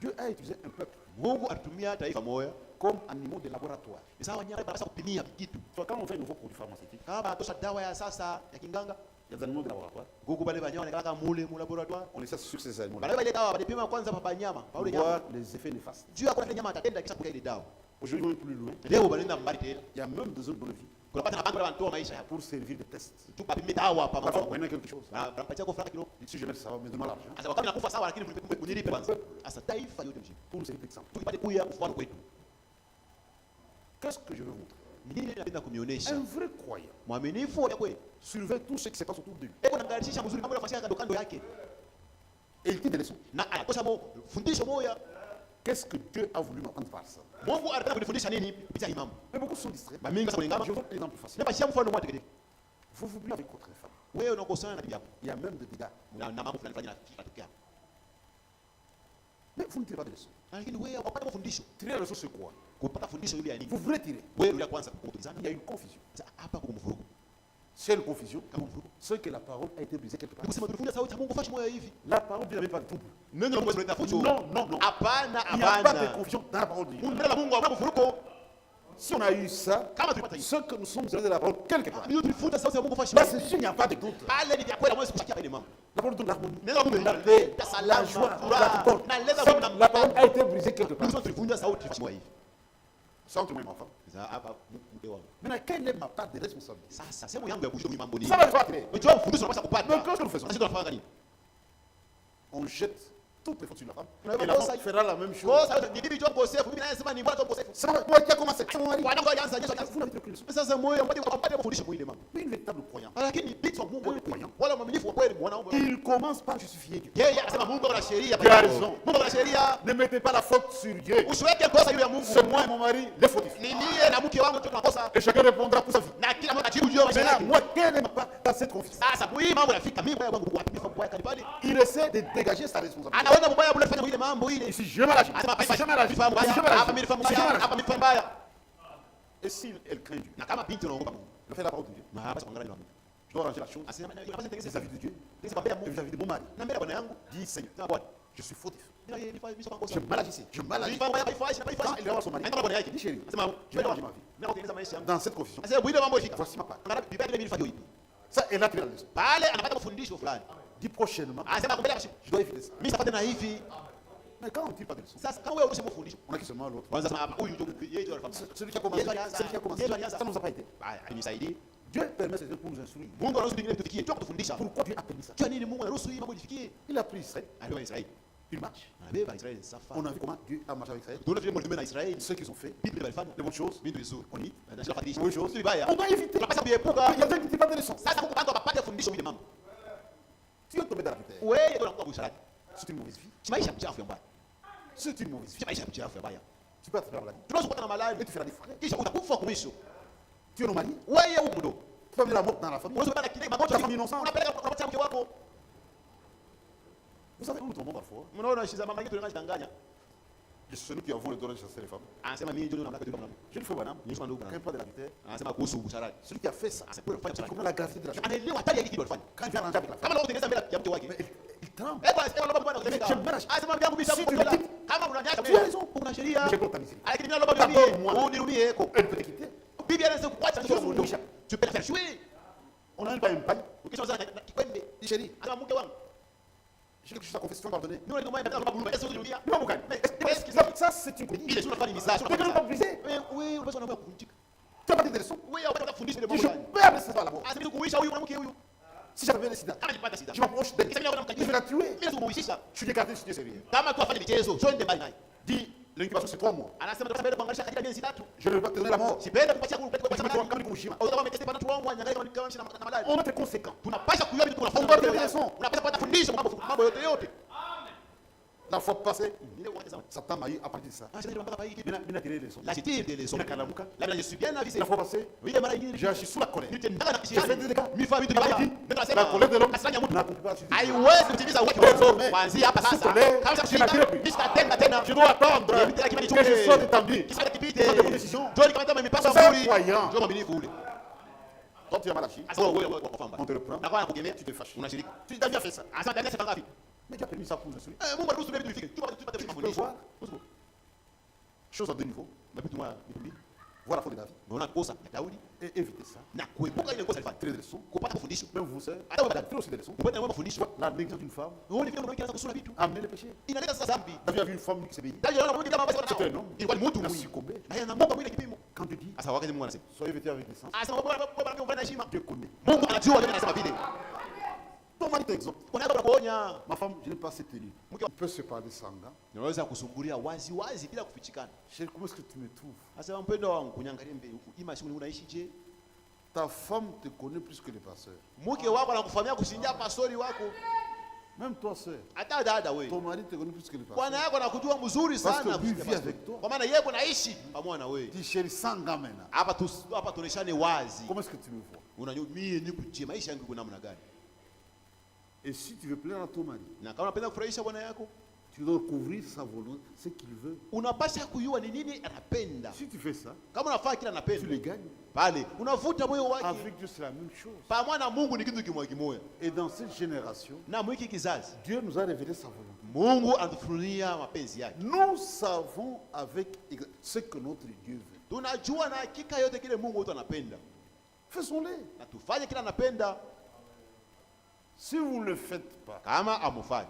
Dieu a utilisé un peuple Mungu atumia taifa moja comme animaux de laboratoire. isawa wanyama wanaweza kupimia kitu. Soit quand on fait un nouveau produit pharmaceutique, Kama tosha dawa ya sasa ya kinganga, il y a des animaux de laboratoire. Google bale banyama wanakaa mule mu laboratoire. On essaie sur ces animaux. Bale bale dawa wanapima kwanza papa nyama, Pour paule voir nyama. les effets néfastes. Juu ya kwa nyama atatenda kisha kukia ile dawa. Aujourd'hui, on est plus loin. Leo banaenda mbali tena. Il y a même des zones de vie Kuna pata na bango la wanatoa maisha hapa. pour servir de test. Tu papime dawa hapa Parfois, mafao. on a quelque chose. Na anapatia kwa franga kidogo. Si je mets ça, mais demande l'argent. Sasa wakati nakufa sawa lakini mnilipe kwanza. Sasa taifa yote mshika. Pour nous servir d'exemple. Tupate kuya mfano kwetu. Qu'est-ce que je veux montrer? Nini napenda kunionyesha? Un vrai croyant Mwaminifu ya kweli. surveille tout ce qui se passe autour de lui. Eko naangalisha mzuri mambo yanafanyika kando kando yake. Et il tire des leçons. Na anatosha fundisho moja. Qu'est-ce que Dieu a voulu m'apprendre par ça? Mungu anataka kunifundisha nini kupitia hii mambo? Mais beaucoup sont distraits. Ba mingi sasa kulingana. Je vous donne un exemple facile. Ndio bashia mfano mmoja teketeke. Vous vous voulez avec votre femme. Wewe unakosana na bibi yako. Il y a même des dégâts. Na mambo fulani fanya natokea. Mais vous ne tirez pas de leçons. Lakini wewe unapata mafundisho. Tirer la leçon c'est quoi? Kupata fundisho ile ya nini? Vous voulez tirer. Wewe ndio kwanza kukutunzana. Il y a une confusion. Sasa hapa kwa mvurugo. C'est une confusion. Kama mvurugo. C'est que la parole a été brisée quelque part. Kusema tulifunza sauti ya Mungu fashi moyo hivi. La parole Dieu n'avait pas de trouble. Neno la Mungu leta fujo. Non, non, non. Hapana, Il n'y a pas de hapana. confusion dans la parole de Dieu. Neno la Mungu hapo mvurugo. Si on a eu ça, Kama tulipata hivi. ce que nous sommes allés de la parole quelque part. Ndio tulifunza sauti ya Mungu fashi. Là, c'est sûr, il n'y a pas de doute. Pale ni vya kweli mwezi kushikia ile mambo. La parole donne l'harmonie, Neno la Mungu la leta paix, la la salama, joie, la furaha. concorde. Na leta Ça, kuna la parole a été brisée quelque part. Ndio tulifunza sauti fashi moyo hivi. Ça, entre moi et ma femme. Sasa hapa mke wangu. Maintenant, quelle est ma part de responsabilité? Sasa sehemu yangu ya kushika mambo nini? Ça va être clair. Unajua mfundisho unapaswa kupata. Mais qu'est-ce que nous faisons? Sasa tunafanya nini? On jette toutes les fautes sur la femme. Mais Et la bon, femme ça- fera la même chose. Kwa sababu ni bibi tu mkosefu, bibi naye sema ni bwana tu mkosefu. C'est moi qui a commencé. C'est mon mari. Bwana ngoja anza Yesu Vous n'avez pris le soin. sasa moyo mpate kupata mafundisho mwile mama. Mais une véritable croyant, Lakini bitu wa Mungu wala mwaminifu wa kweli mwanaume. il commence par justifier Dieu. Yeye anasema Mungu ana sheria. Dieu a raison. Mungu ana sheria. Ne mettez pas la faute sur Dieu. Usiweke kosa juu ya Mungu. C'est moi et mon mari, les fautifs. Ni mie na mke wangu tunakosa. Et chacun répondra pour sa vie. Na kila mmoja ajibu juu ya maisha Maintenant, yake. moi, quelle est ma part dans cette confusion? Sasa hii mambo yanafika mimi kwa Mungu wapi kwa kanibali. Il essaie de dégager sa responsabilité. Anaona mbaya bure fanya ile mambo ile. Et si je m'arrache, Anasema si je m'arrache, fahamu si je hapa m'arrache, mimi fahamu si je mbaya, m'arrache. hapa mimi fahamu mbaya. Et si elle craint Dieu, Na kama binti unaogopa Mungu. je fais la parole de Dieu. Na hapa sangana ni Mungu. Je dois arranger la chose Asema inapaswa tengeneza vis-à-vis de Dieu Sasa mbele ya et Mungu. vis-à-vis de mon mari. Na mbele ya bwana yangu. Dis Seigneur, Sema Bwana. je suis fautif. Ndio yeye nifanye mimi kwa Je m'arrache ici, je m'arrache. Nifanye mbaya haifashi na Quand haifashi. il va voir son mari, Anaenda kwa bwana yake. dis chérie, Sema je vais arranger ma vie. na kutengeneza maisha yangu. Dans cette confusion, Sasa ile mambo ifika. voici ma part. Angalia Biblia ile ilifanya hivi. Ça, elle a tiré la leçon. Pale anapata mafundisho fulani. Dis prochainement, Anasema kumbele kashi. je dois éviter ça. Mimi sipate na hivi. Mais quand on ne tire pas de leçon, Sasa kama wewe unasema mafundisho. on a qui seulement l'autre. Kwanza sema huyu ndio yeye ndio anafahamu. Celui qui a commencé, celui qui a commencé, ça ne nous a pas été. Anisaidie. Dieu permet ces choses pour nous instruire. Mungu anaruhusu vingine tufikie. Tu kutufundisha. Pourquoi Dieu a permis ça? Jua nini Mungu anaruhusu hii mambo ifikie? Il a pris Israël, Alibeba Israeli. il marche. Anabeba Israeli safa. On a vu comment Dieu a marché avec Israël. Tunaona vile Mungu na Israeli. Ce qu'ils ont fait, Bibi balifanya. les bonnes choses, Vitu vizuri. on y. Na shida fadhilisha. Oui, chose. Vitu vibaya. On doit éviter. Tunapaswa kuepuka. Il y a des gens qui ne tirent pas de leçons. Sasa Mungu kwanza apate fundisho ile mambo. Si on tombe dans la terre, Wewe ndio unakuwa busharati. c'est une mauvaise vie. Maisha mchafu ya mbaya. C'est une mauvaise vie. Maisha mchafu ya mbaya. Tu peux attraper la maladie. Tunaweza kupata na malali. Et tu feras des frais. Kisha utakufa kwa mwisho. Tu es nos maris. Wewe huko ndo. Tu peux amener la mort dans la famille. Unaweza kupata kile magonjwa. Kama innocent. Unapeleka kwa mke wako. Vous savez, nous nous trompons parfois. Mnaona shiza mama yetu tunajidanganya. Et c'est nous qui avons le droit de chasser les femmes. Anasema mimi ndio namtaka tu mwanamke. Je ne fais pas d'âme. Yesu ndio Quand bwana. il parle de la vérité, Anasema kuhusu busharati. celui qui a fait ça, Anasema kufanya il busharati. comprend la gravité de la chose. Anaelewa hatari ya kitu alifanya. Quand il vient ranger avec la femme, Kama leo kutengeneza mbele ya mke wake. mais il tremble. Eh bwana, sema lomba bwana kutengeneza. Anasema mimi yangu Si tu bishakuwa. le dis, Kama unaniacha tu as raison. kuna sheria. J'ai compte ta misère. Lakini mimi naomba D'abord, mimi moi. unirudie eko. Elle peut te quitter. Bibi anaweza kuacha Sio tu mundu. tu peux la faire jouer. On n'a pas un pagne. Ukisha uzana na kikwembe. Dis chérie, Anasema mke wangu. j'ai quelque chose à confesser, tu vas me pardonner. Mimi ndio mwana nataka kumwambia Yesu kurudia. Non, mon gars. Est-ce que Ça, c'est une comédie. ile tunafanya misa. Tu ne peux pas briser. Wewe unaweza kuambia kuvunjika. Tu n'as pas dit des leçons. Wewe unataka kufundisha ile Dis, mambo je gani? perds ce soir là-bas. Asema kuisha huyu mwanamke huyu. Si j'avais un sida, Kama nipata sida. je m'approche d'elle. Kisha mimi naona Je vais la tuer. Mimi sikumuishisha. Je suis décarté si tu es sérieux. Kama tu afanye michezo, twende mbali naye. Dis, l'incubation c'est 3 mois. Anasema tunataka kuangalia katika miezi 3. Je ne vais pas te donner la mort. Sipenda kupatia kwa Kama ni kumshima. au kama umeteseka watu wangu anyangalia kama na malali. On est conséquent. Tunapasha kujua vitu tunafanya. Tunapaswa kuelewa leçon. Unapaswa kupata fundisho mambo yote yote. La fois passée, Ile uwanja sana. Satan m'a eu à partir de ça. Ah, sasa tunapata hapa hiki. Il a tiré les leçons. La cité des leçons. Inakalamuka. Là je suis bien avisé. La fois passée, Oui, mara nyingine. j'ai agi sous la colère. Nitendana na J'ai fait des dégâts. Mifa vitu vibaya. Ndio La nasema colère de l'homme asanya mtu n'accomplit pas suffisant. haiwezi kutimiza uwezo wako. Kuanzia hapa Sous sasa. colère, Kama je shida n'attire plus. nishatenda tena. Je dois attendre Éviter la kibali que je sois établi. Kisha kipite. Prendre des bonnes décisions. Ndio kama kama mipaka C'est nzuri. croyant. Ndio mwaminifu ule. Quand tu as mal agi, Sasa wewe kwa kwamba. on te reprend, Na kwa kukemea tu te fâches. unashiriki. Tu as bien fait ça. Sasa ndani sasa ngapi? Mais Dieu a permis ça pour nous instruire. Mungu anaruhusu vitu vifike. Tu pate Tu peux mafundisho. voir. Chose à deux niveaux. Voir la faute de David. Unaona kosa ya Daudi Et éviter ça. na kuepuka ile kosa alifanya. Tirer des leçons. Kupata mafundisho. Même vous, sœurs, Hata wewe tirer aussi des leçons. upate mafundisho. La négligence d'une femme. Uone vile mwanamke anaanza kusula vitu. Amener le péché. Inaleta sasa dhambi. David a vu une femme qui s'ébéit. Daudi anaona mwanamke kama basi C'était un homme. ilikuwa ni mtu Il a mwili. succombé. Na yeye anamuomba mwili kipimo. Quand Dieu dit, Sasa wakati Mungu anasema, soyez vêtus avec décence, anasema bwana bwana mfanye heshima. Dieu connaît. Mungu anajua yeye anasema vile. Ton mari t'exhorte. Kuna hapo kuonya. Ma femme, je n'ai pas assez tenu. On peut se parler sans gants. Unaweza kusumbulia wazi wazi bila kufichikana. Chérie, comment est-ce que tu me trouves? Sasa mpendo wangu kunyangalia mbele huku. Ima siku unaishi je? Ta femme te connaît plus que les pasteurs. Mke wako anakufahamia kushindia pastori wako. Même toi, sœur. Hata dada wewe. Ton mari te connaît plus que les Bwana pasteurs. yako anakujua mzuri Parce sana que lui kushindia vit pastori. avec toi. Kwa maana yeye kunaishi pamoja na wewe. Dis chérie, sans gants maintenant. Hapa tuoneshane wazi. Comment est-ce que tu me vois? Unajua mimi niko je, maisha yangu kuna namna gani? Et si tu veux plaire à ton mari, Na kama unapenda kufurahisha bwana yako, tu dois couvrir sa volonté, ce qu'il veut. unapasha kujua ni nini anapenda. Si tu fais ça, Kama unafanya kila tu anapenda, les gagnes. pale unavuta moyo wake. Avec Dieu, c'est la même chose. Pamoja na Mungu ni kitu kimoja kimoja. Et dans cette génération, Na mwiki kizazi, Dieu nous a révélé sa volonté. Mungu anatufunulia mapenzi yake. Nous savons avec ce que notre Dieu veut. Tunajua na hakika yote kile Mungu wetu anapenda. Faisons-le. Na tufanye kila anapenda. Si vous ne le faites pas, Kama amufanyi,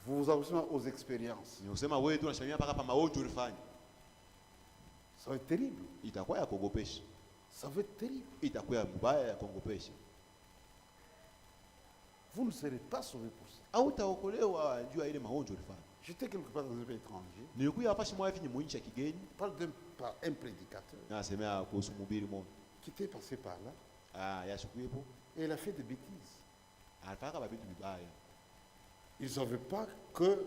vous vous avancez aux expériences. ni usema wewe tu unashamia mpaka hapa maonjo ulifanya. Ça va être terrible. Itakuwa ya kuogopesha. Ça va être terrible. Itakuwa ya mbaya ya kuogopesha. Vous ne serez pas sauvés pour ça. Au utaokolewa juu ya ile maonjo ulifanya. J'étais quelque part dans un pays étranger. Nilikuwa hapa shimo hivi ni mwinchi ya kigeni. Parle un prédicateur Na asemea kuhusu mhubiri mmoja. qui était passé par là Yashikuepo. et il a fait des bêtises. Alifanya vitu vibaya. Ils ne savaient pas que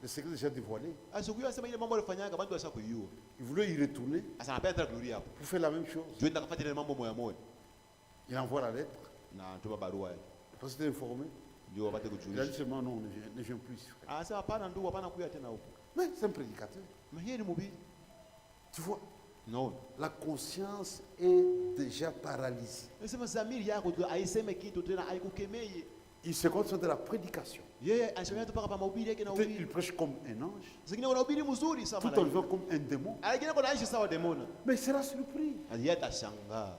le secret déjà dévoilé. Asikuwa asema ile mambo alifanyanga bantu washa kujua. Il voulait y retourner Asa anapenda kurudia hapo. pour faire la même chose. Juu ndio akafuata ile mambo moja moja. Il envoie la lettre. Na tuma barua yake. Le pasteur était informé. Ndio wapate Il a dit kujulisha. seulement non, ne viens plus ici. Frère. Anasema hapana ndugu, hapana kuja tena huko. Mais c'est un prédicateur. Mais yeye ni mhubiri. Tu vois, No. la conscience est déjà paralysée. Nasema dhamiri yako tu aiseme kitu tena haikukemeye. Il se concentre de la prédication. Yeye anasema tu paka pa mahubiri yake na Peut-être uhubiri. il prêche comme un ange, Zingine unahubiri mzuri tout en sana. vivant comme un démon. Alingine kuna aishi sawa demona. Mais il sera surpris. Yeye atashangaa.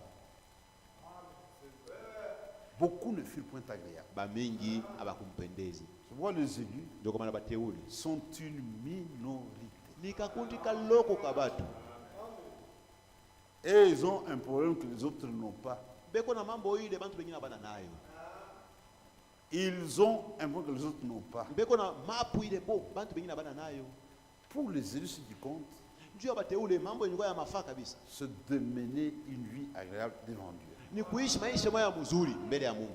Beaucoup ne furent point agréables. Ba mingi abakumpendezi. Je vois les élus Ndio kwa maana bateuli. sont une minorité. Ni kakundi kaloko kabatu. Et ils ont un problème que les autres n'ont pas. Beko na mambo ile bantu wengine abana nayo. Ils ont un problème que les autres n'ont pas. Beko na mapu ile bo bantu wengine abana nayo. Pour les élus, ce qui compte, Juu ya bateule mambo yenye ya mafaa kabisa. c'est de mener une vie agréable devant Dieu. Ni kuishi maisha moya mzuri mbele ya Mungu.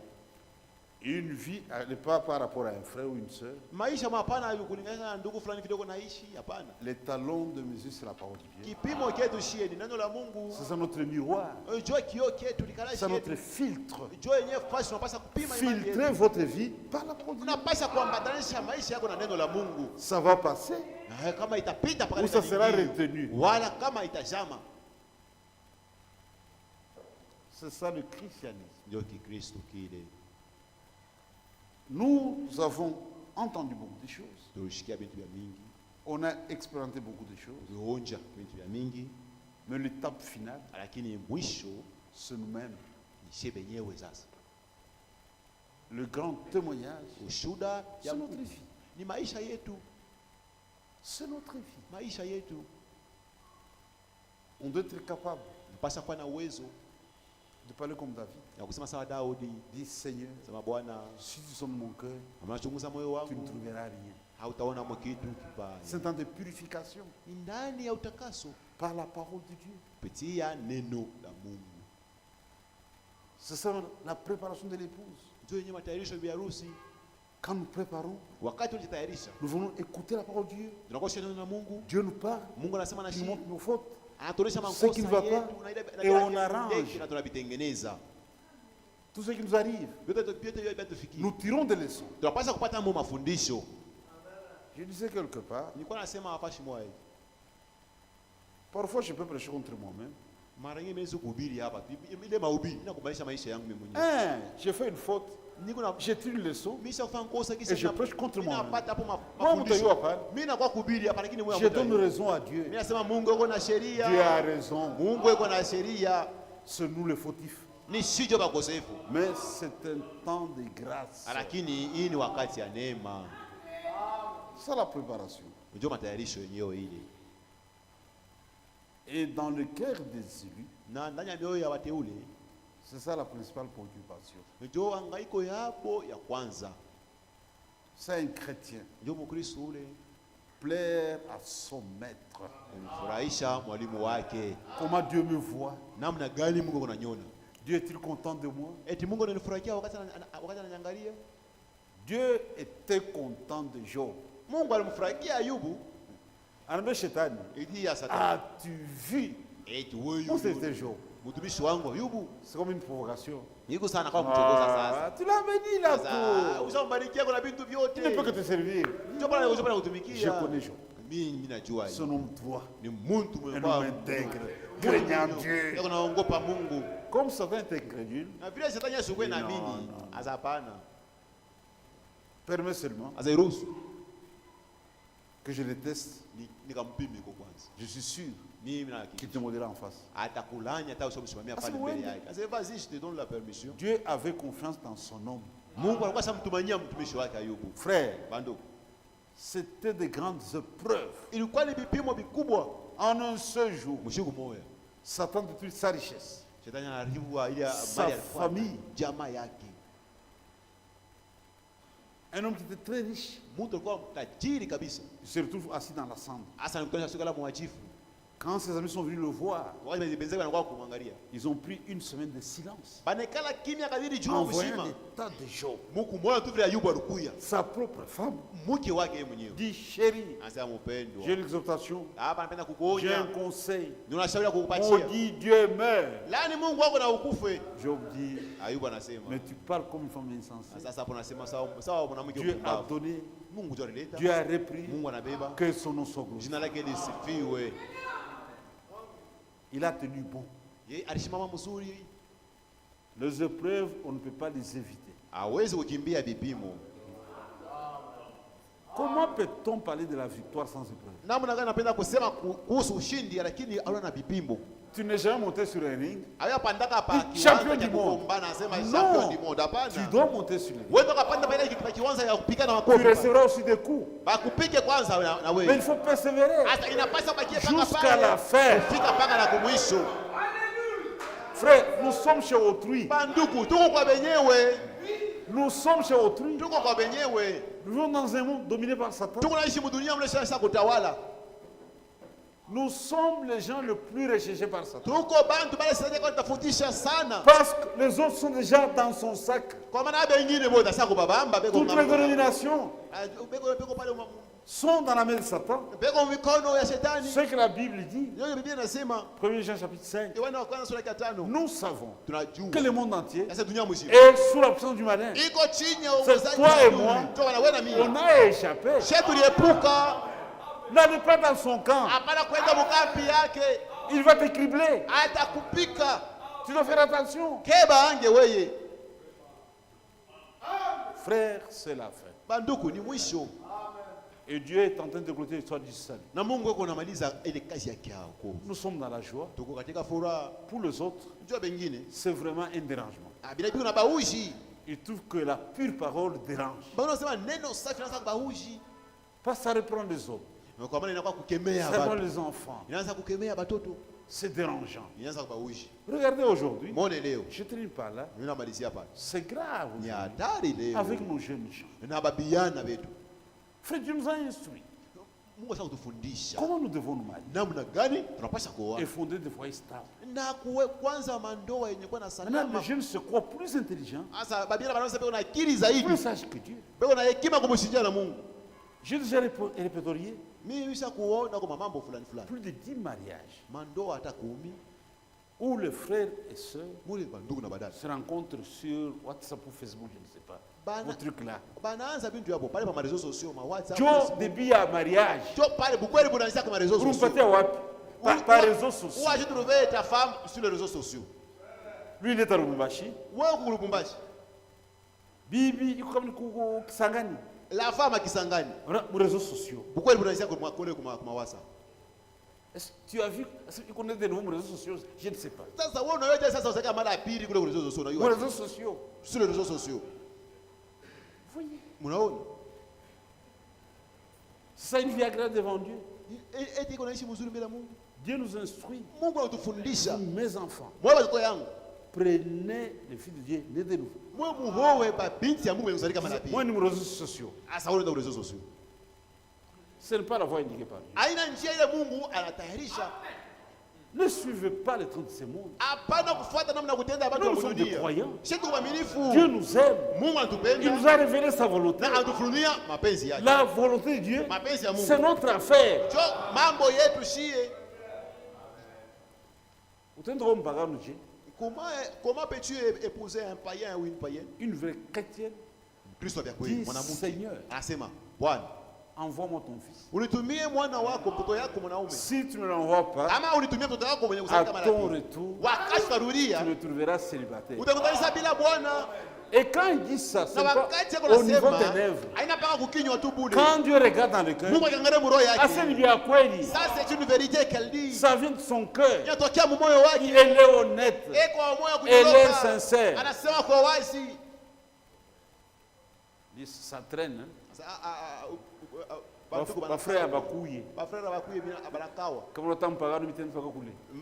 Une vie, pas par rapport à un frère ou une sœur. Maisha mapana kulingana na ndugu fulani kidogo naishi, hapana. Les talons de mesure, c'est la parole de Dieu. Kipimo chetu shie ni neno la Mungu. C'est ça notre miroir. Jua kioo chetu likala C'est notre shie. filtre. Jua yenyewe fasi unapaswa kupima imani Filtrez yetu. votre vie par la parole de Dieu. Unapaswa kuambatanisha maisha yako na neno la Mungu. Ça va passer Kama itapita paka ou ça sera litaingia. retenu. Wala kama itajama. C'est ça le christianisme. Ndio Kikristo kile. Nous avons entendu beaucoup de choses. Tulishikia vitu vya mingi. On a expérimenté beaucoup de choses. Tuonja vitu vya mingi. Mais l'étape finale, Lakini mwisho c'est nous-mêmes. ni sisi wenyewe sasa. Le grand témoignage, Ushuda c'est ya notre Mungu. vie. Ni maisha yetu. C'est notre vie. Maisha yetu. On doit être capable Mpasha kuwa na uwezo de parler comme David. ya kusema sawa Daudi. Dis Seigneur, Sema Bwana, si tu sonnes mon cœur, unachunguza moyo tu ne wangu, trouveras rien. hautaona kitu kibaya. C'est un temps de purification Ni ndani ya utakaso par la parole de Dieu. kupitia neno la Mungu. C'est ça la préparation de l'épouse. Ndio yenye matayarisho ya harusi. Quand nous préparons, Wakati unajitayarisha, nous venons écouter la parole de Dieu. tunakosha neno la Mungu. Dieu nous parle, Mungu anasema na il nous shii, montre nos fautes. anatuonyesha Ce qui ne va makosa pas, yetu na ile et on arrange. na tunavitengeneza. Tout ce qui nous arrive, Vyote vinatufikia. nous tirons des leçons. Tunapaswa kupata mambo mafundisho. Je disais quelque part, Nilikuwa nasema hapashi moyo. parfois je peux prêcher contre moi-même. Mara nyingi mimi kuhubiri hapa. Ile mahubiri inakubadilisha maisha yangu mimi mwenyewe. J'ai fait une faute. j'ai tiré une leçon et et je prêche contre moi. Je donne raison à Dieu. Dieu a raison. C'est nous les fautifs. Mais c'est un temps de grâce. C'est la préparation. Et dans le cœur des élus, c'est ça la principale préoccupation. C'est un chrétien. Plaire à son maître. Comment Dieu me voit? Dieu est-il content de moi? Dieu était content de Job. As-tu vu? Où c'était Job? C'est comme une provocation. Tu l'avais dit là tout. Il ne peut que te servir. Je connais Job. C'est un homme droit, un homme intègre, craignant Dieu. Comme certains étaient incrédules, permets seulement que je les teste. Je suis sûr qu'il te modérera en face. Dieu avait confiance dans son homme. Frère, c'était de grandes épreuves. En un seul jour, Satan détruit sa richesse, sa famille. Un homme qui était très riche, il se retrouve assis dans la cendre. Quand ses amis sont venus le voir, ils ont pris une semaine de silence, en voyant l'état de Job. Sa propre femme dit: chérie, j'ai une exhortation, j'ai un conseil. Maudit Dieu meurt. Job dit: mais tu parles comme une femme insensée. Dieu a donné, Dieu a repris, que son nom soit glorifié. Il a tenu bon. Les épreuves, on ne peut pas les éviter. Comment peut-on parler de la victoire sans épreuve? Tu n'es jamais monté sur un ring. Champion du monde. Non, tu dois monter sur un ring. Tu recevras aussi des coups. Mais il faut persévérer jusqu'à la fin. Frère, nous sommes chez autrui. Nous sommes chez autrui. Nous vivons dans un monde dominé par Satan. Nous sommes les gens les plus recherchés par Satan. Parce que les autres sont déjà dans son sac. Toutes les dénominations sont dans la main de Satan. Ce que la Bible dit, 1 Jean chapitre 5, nous savons que le monde entier est sous la puissance du malin. C'est toi et moi, on a échappé. N'allez pas dans son camp. Il va te cribler. Tu dois faire attention. Frère, c'est la fin. Et Dieu est en train de clôturer l'histoire du salut. Nous sommes dans la joie. Pour les autres, c'est vraiment un dérangement. Ils trouvent que la pure parole dérange. Pas ça reprend les autres. Seulement les enfants. C'est dérangeant. Regardez aujourd'hui. Je termine par là. C'est grave. Avec nos jeunes gens. Frère, Dieu nous a instruits. Comment nous devons nous marier et fonder des foyers stables. Maintenant, les jeunes se croient plus intelligents. Plus sages que Dieu. J'ai déjà répertorié plus de 10 mariages où les frères et sœurs se rencontrent sur WhatsApp ou Facebook, je ne sais pas. Vos trucs là. Joe début à mariage. Vous me partez par réseaux sociaux. Où as-tu trouvé ta femme sur les réseaux sociaux? Lui, il est à Lubumbashi. Bibi iko kama ni Kisangani. La femme à Kisangani. Les réseaux sociaux. Pourquoi il vous comme WhatsApp? Est-ce que tu as vu, est-ce qu'il connaît des nouveaux réseaux sociaux? Je ne sais pas. Ça, on a dit ça, ça, c'est mal à pire que les réseaux sociaux. Les réseaux sociaux. Sur les réseaux sociaux. Voyez. Mon C'est une vie agréable devant Dieu. Dieu nous instruit. Mes enfants. Prenez les filles de Dieu, nés de nouveau. Moi, nous réseaux sociaux. Ce n'est pas la voie indiquée par Dieu. Ne suivez pas les trucs de ce monde. Nous sommes des croyants. Dieu nous aime. Il nous a révélé sa volonté. La volonté de Dieu, c'est notre affaire. Comment peux-tu épouser un païen ou une païenne? Une vraie chrétienne. Dis Seigneur, envoie-moi ton fils. Si tu ne l'envoies pas, à ton retour, tu le trouveras célibataire. Et quand il dit ça, c'est pas au niveau des lèvres. Quand Dieu regarde dans le cœur, ça c'est une vérité qu'elle dit. Ça vient de son cœur. Elle est honnête. Elle est sincère. Ça traîne.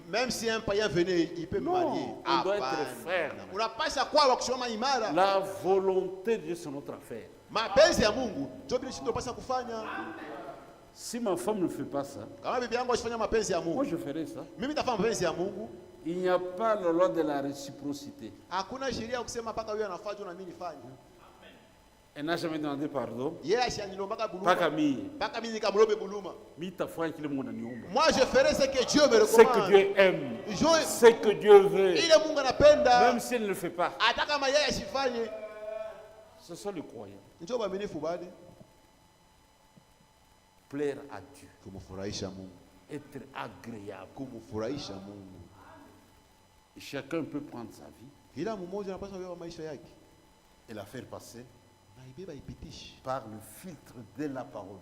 Même si un païen venait, il peut me marier. On doit être frère. La volonté de Dieu, c'est notre affaire. Si ma femme ne fait pas ça, moi je ferai ça. Il n'y a pas la loi de la réciprocité. Elle n'a jamais demandé pardon. Moi, je ferai ce que Dieu me recommande. Ce que Dieu aime. Ce que Dieu veut. Même s'il ne le fait pas. Ce sont les croyants. Plaire à Dieu. Être agréable. Et chacun peut prendre sa vie et la faire passer par le filtre de la parole.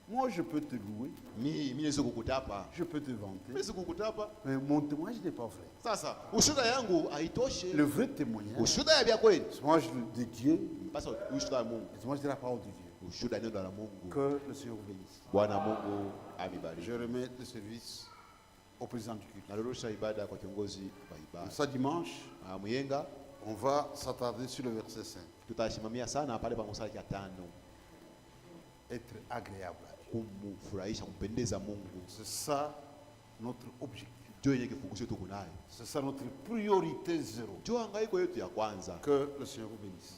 Moi, je peux te louer. Je peux te vanter. Mais mon témoignage n'est pas vrai. Le vrai témoignage, c'est moi de Dieu. C'est moi de la parole de Dieu. Que le Seigneur vous bénisse. Je remets le service au président du culte. Ça dimanche, on va s'attarder sur le verset 5. Être agréable à Dieu. C'est ça notre objectif. C'est ça notre priorité zéro. Que le Seigneur vous bénisse.